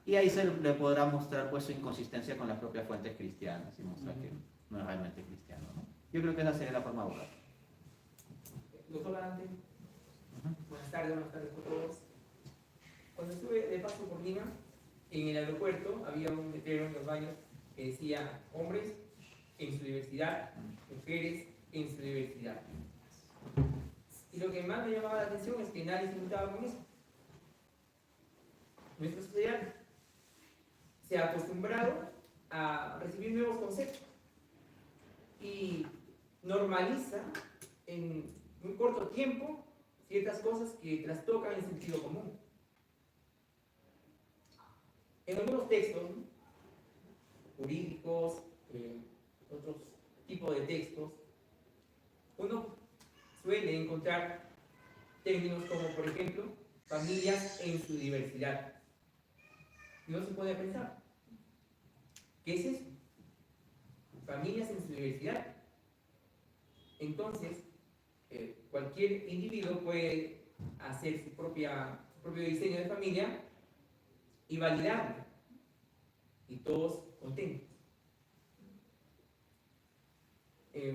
Y ahí se le podrá mostrar pues su inconsistencia con las propias fuentes cristianas y mostrar que no es realmente cristiano, ¿no? Yo creo que esa sería la forma de abordar. Doctor Dante, buenas tardes a todos. Cuando estuve de paso por Lima, en el aeropuerto había un letrero en los baños que decía hombres en su diversidad, mujeres en su diversidad. Y lo que más me llamaba la atención es que nadie se juntaba con eso. Nuestra sociedad se ha acostumbrado a recibir nuevos conceptos y normaliza en un corto tiempo ciertas cosas que trastocan el sentido común. En algunos textos, ¿no?, jurídicos, otros tipos de textos, uno suele encontrar términos como, por ejemplo, familias en su diversidad. Y uno se puede pensar, ¿qué es eso? Familias en su diversidad. Entonces, cualquier individuo puede hacer su propio diseño de familia y validarlo. Y todos contentos.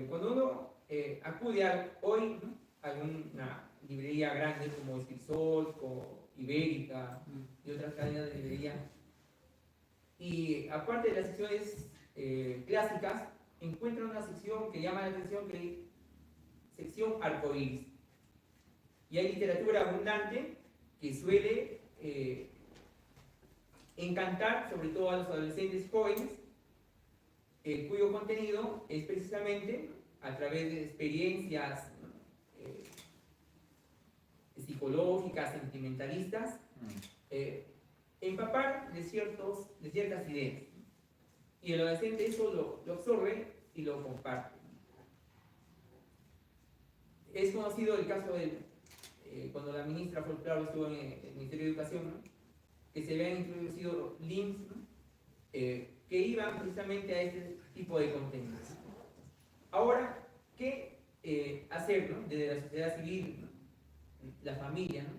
Cuando uno acude hoy, ¿no?, a alguna librería grande como Escrisol, como Ibérica y otras cadenas de librería, y aparte de las secciones clásicas, encuentra una sección que llama la atención, que es sección arcoíris. Y hay literatura abundante que suele encantar sobre todo a los adolescentes jóvenes, cuyo contenido es precisamente a través de experiencias psicológicas, sentimentalistas, empapar de ciertas ideas. Y el adolescente eso lo absorbe y lo comparte. Es conocido el caso de cuando la ministra Folclaro estuvo en el Ministerio de Educación, ¿no?, que se habían introducido links, ¿no?, que iban precisamente a este tipo de contenidos. Ahora, ¿qué hacer, ¿no?, desde la sociedad civil, ¿no?, la familia, ¿no?,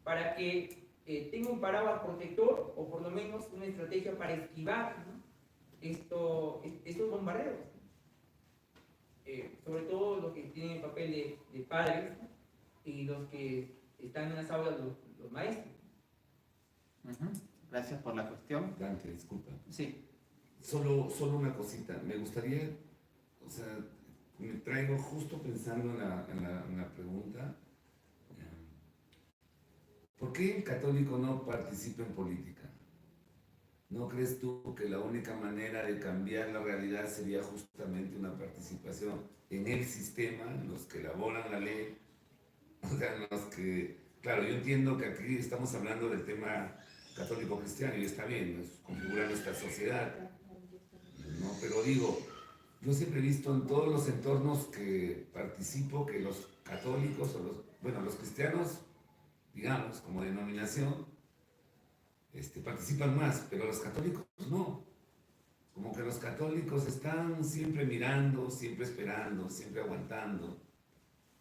para que tenga un paraguas protector o por lo menos una estrategia para esquivar, ¿no?, estos bombardeos? Sobre todo los que tienen el papel de padres, ¿no?, y los que están en las aulas, los maestros. Gracias por la cuestión. Dante, disculpa. Sí. Solo una cosita. Me gustaría, o sea, me traigo justo pensando en la pregunta, ¿por qué el católico no participa en política? ¿No crees tú que la única manera de cambiar la realidad sería justamente una participación en el sistema, en los que elaboran la ley? O sea, en los que, claro, yo entiendo que aquí estamos hablando del tema católico cristiano y está bien, nos configura nuestra sociedad, ¿no? Pero digo, yo siempre he visto en todos los entornos que participo que los católicos o los cristianos, digamos, como denominación, participan más, pero los católicos no. Como que los católicos están siempre mirando, siempre esperando, siempre aguantando,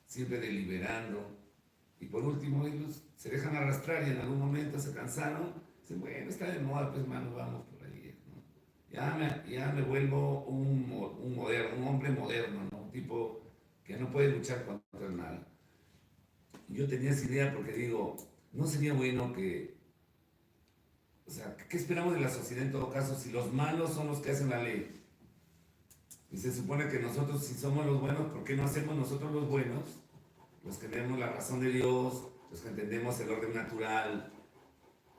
siempre deliberando. Y por último, ellos se dejan arrastrar y en algún momento se cansaron. Dicen, bueno, está de moda, pues hermano, vamos por ahí, ¿no? Ya me vuelvo un hombre moderno, ¿no? Un tipo que no puede luchar contra nada. Yo tenía esa idea porque digo, no sería bueno que, o sea, ¿qué esperamos de la sociedad en todo caso si los malos son los que hacen la ley? Y se supone que nosotros, si somos los buenos, ¿por qué no hacemos nosotros los buenos? Los que tenemos la razón de Dios, los que entendemos el orden natural,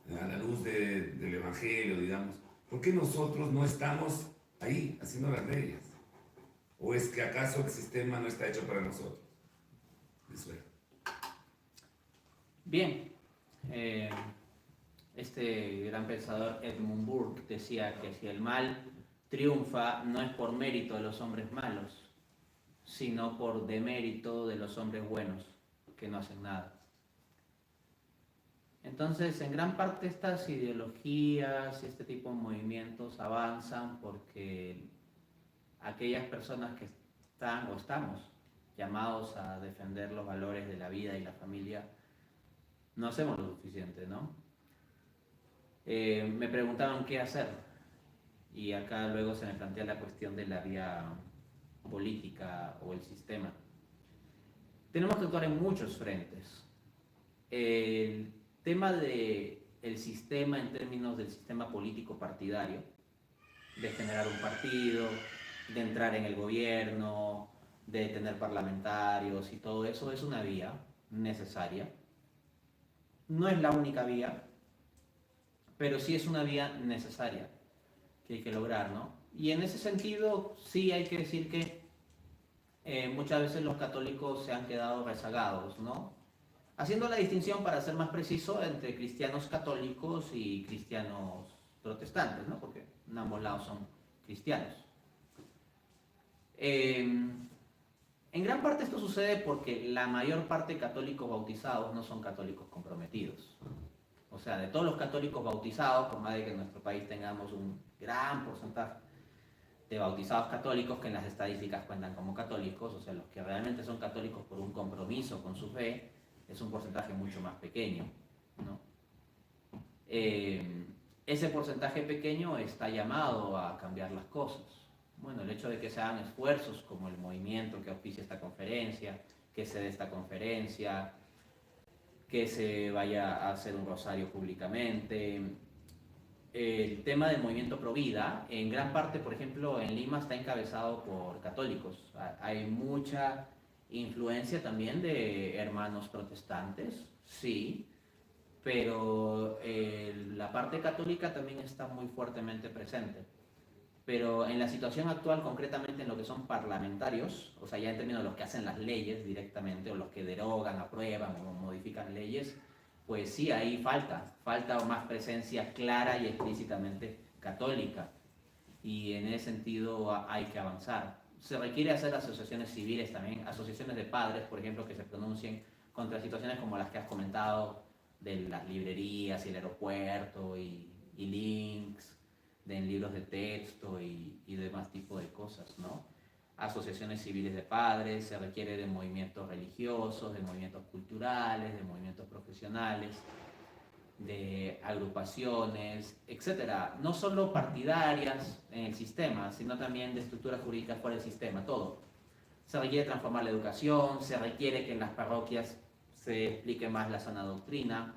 a la luz del Evangelio, digamos. ¿Por qué nosotros no estamos ahí haciendo las leyes? ¿O es que acaso el sistema no está hecho para nosotros? Eso es. Bien. Este gran pensador Edmund Burke decía que si el mal triunfa no es por mérito de los hombres malos, sino por demérito de los hombres buenos, que no hacen nada. Entonces, en gran parte estas ideologías y este tipo de movimientos avanzan porque aquellas personas que están o estamos llamados a defender los valores de la vida y la familia, no hacemos lo suficiente, ¿no? Me preguntaban qué hacer y acá luego se me plantea la cuestión de la vía política o el sistema. Tenemos que actuar en muchos frentes. El tema del sistema en términos del sistema político partidario, de generar un partido, de entrar en el gobierno, de tener parlamentarios y todo eso es una vía necesaria. No es la única vía, pero sí es una vía necesaria que hay que lograr, ¿no? Y en ese sentido sí hay que decir que muchas veces los católicos se han quedado rezagados, ¿no? haciendo la distinción, para ser más preciso, entre cristianos católicos y cristianos protestantes, ¿no? Porque en ambos lados son cristianos. En gran parte esto sucede porque la mayor parte de católicos bautizados no son católicos comprometidos. O sea, de todos los católicos bautizados, por más de que en nuestro país tengamos un gran porcentaje de bautizados católicos que en las estadísticas cuentan como católicos, o sea, los que realmente son católicos por un compromiso con su fe, es un porcentaje mucho más pequeño, ¿no? Ese porcentaje pequeño está llamado a cambiar las cosas. Bueno, el hecho de que se hagan esfuerzos como el movimiento que auspicia esta conferencia, que se dé esta conferencia, que se vaya a hacer un rosario públicamente. El tema del movimiento Provida, en gran parte, por ejemplo, en Lima está encabezado por católicos. Hay mucha influencia también de hermanos protestantes, sí, pero la parte católica también está muy fuertemente presente. Pero en la situación actual, concretamente en lo que son parlamentarios, o sea, ya en términos de los que hacen las leyes directamente, o los que derogan, aprueban o modifican leyes, pues sí, ahí falta más presencia clara y explícitamente católica. Y en ese sentido hay que avanzar. Se requiere hacer asociaciones civiles también, asociaciones de padres, por ejemplo, que se pronuncien contra situaciones como las que has comentado, de las librerías y el aeropuerto y links de libros de texto y demás tipo de cosas, ¿no? Asociaciones civiles de padres, se requiere de movimientos religiosos, de movimientos culturales, de movimientos profesionales, de agrupaciones, etcétera. No solo partidarias en el sistema, sino también de estructuras jurídicas fuera del sistema, todo. Se requiere transformar la educación, se requiere que en las parroquias se explique más la sana doctrina.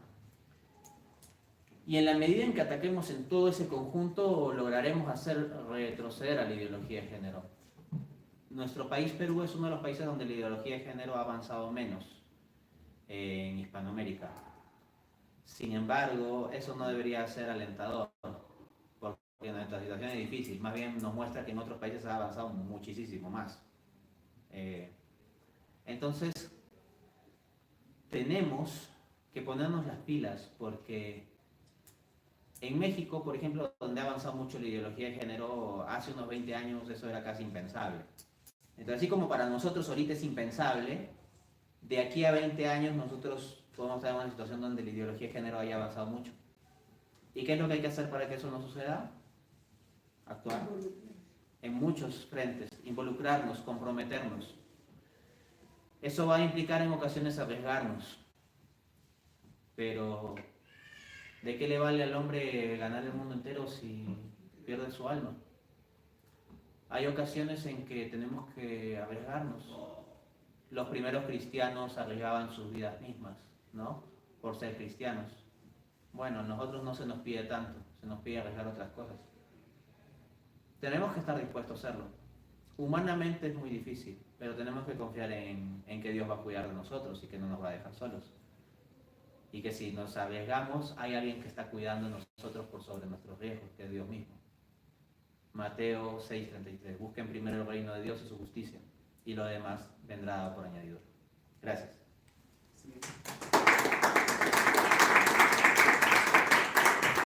Y en la medida en que ataquemos en todo ese conjunto, lograremos hacer retroceder a la ideología de género. Nuestro país, Perú, es uno de los países donde la ideología de género ha avanzado menos en Hispanoamérica. Sin embargo, eso no debería ser alentador, porque nuestra situación es difícil. Más bien nos muestra que en otros países ha avanzado muchísimo más. Entonces, tenemos que ponernos las pilas, porque en México, por ejemplo, donde ha avanzado mucho la ideología de género, hace unos 20 años eso era casi impensable. Entonces, así como para nosotros ahorita es impensable, de aquí a 20 años nosotros podemos estar en una situación donde la ideología de género haya avanzado mucho. ¿Y qué es lo que hay que hacer para que eso no suceda? Actuar en muchos frentes, involucrarnos, comprometernos. Eso va a implicar en ocasiones arriesgarnos, pero ¿de qué le vale al hombre ganar el mundo entero si pierde su alma? Hay ocasiones en que tenemos que arriesgarnos. Los primeros cristianos arriesgaban sus vidas mismas, ¿no? Por ser cristianos. Bueno, a nosotros no se nos pide tanto, se nos pide arriesgar otras cosas. Tenemos que estar dispuestos a hacerlo. Humanamente es muy difícil, pero tenemos que confiar en que Dios va a cuidar de nosotros y que no nos va a dejar solos. Y que si nos arriesgamos, hay alguien que está cuidando de nosotros por sobre nuestros riesgos, que es Dios mismo. Mateo 6:33. Busquen primero el reino de Dios y su justicia, y lo demás vendrá por añadidura. Gracias. Sí.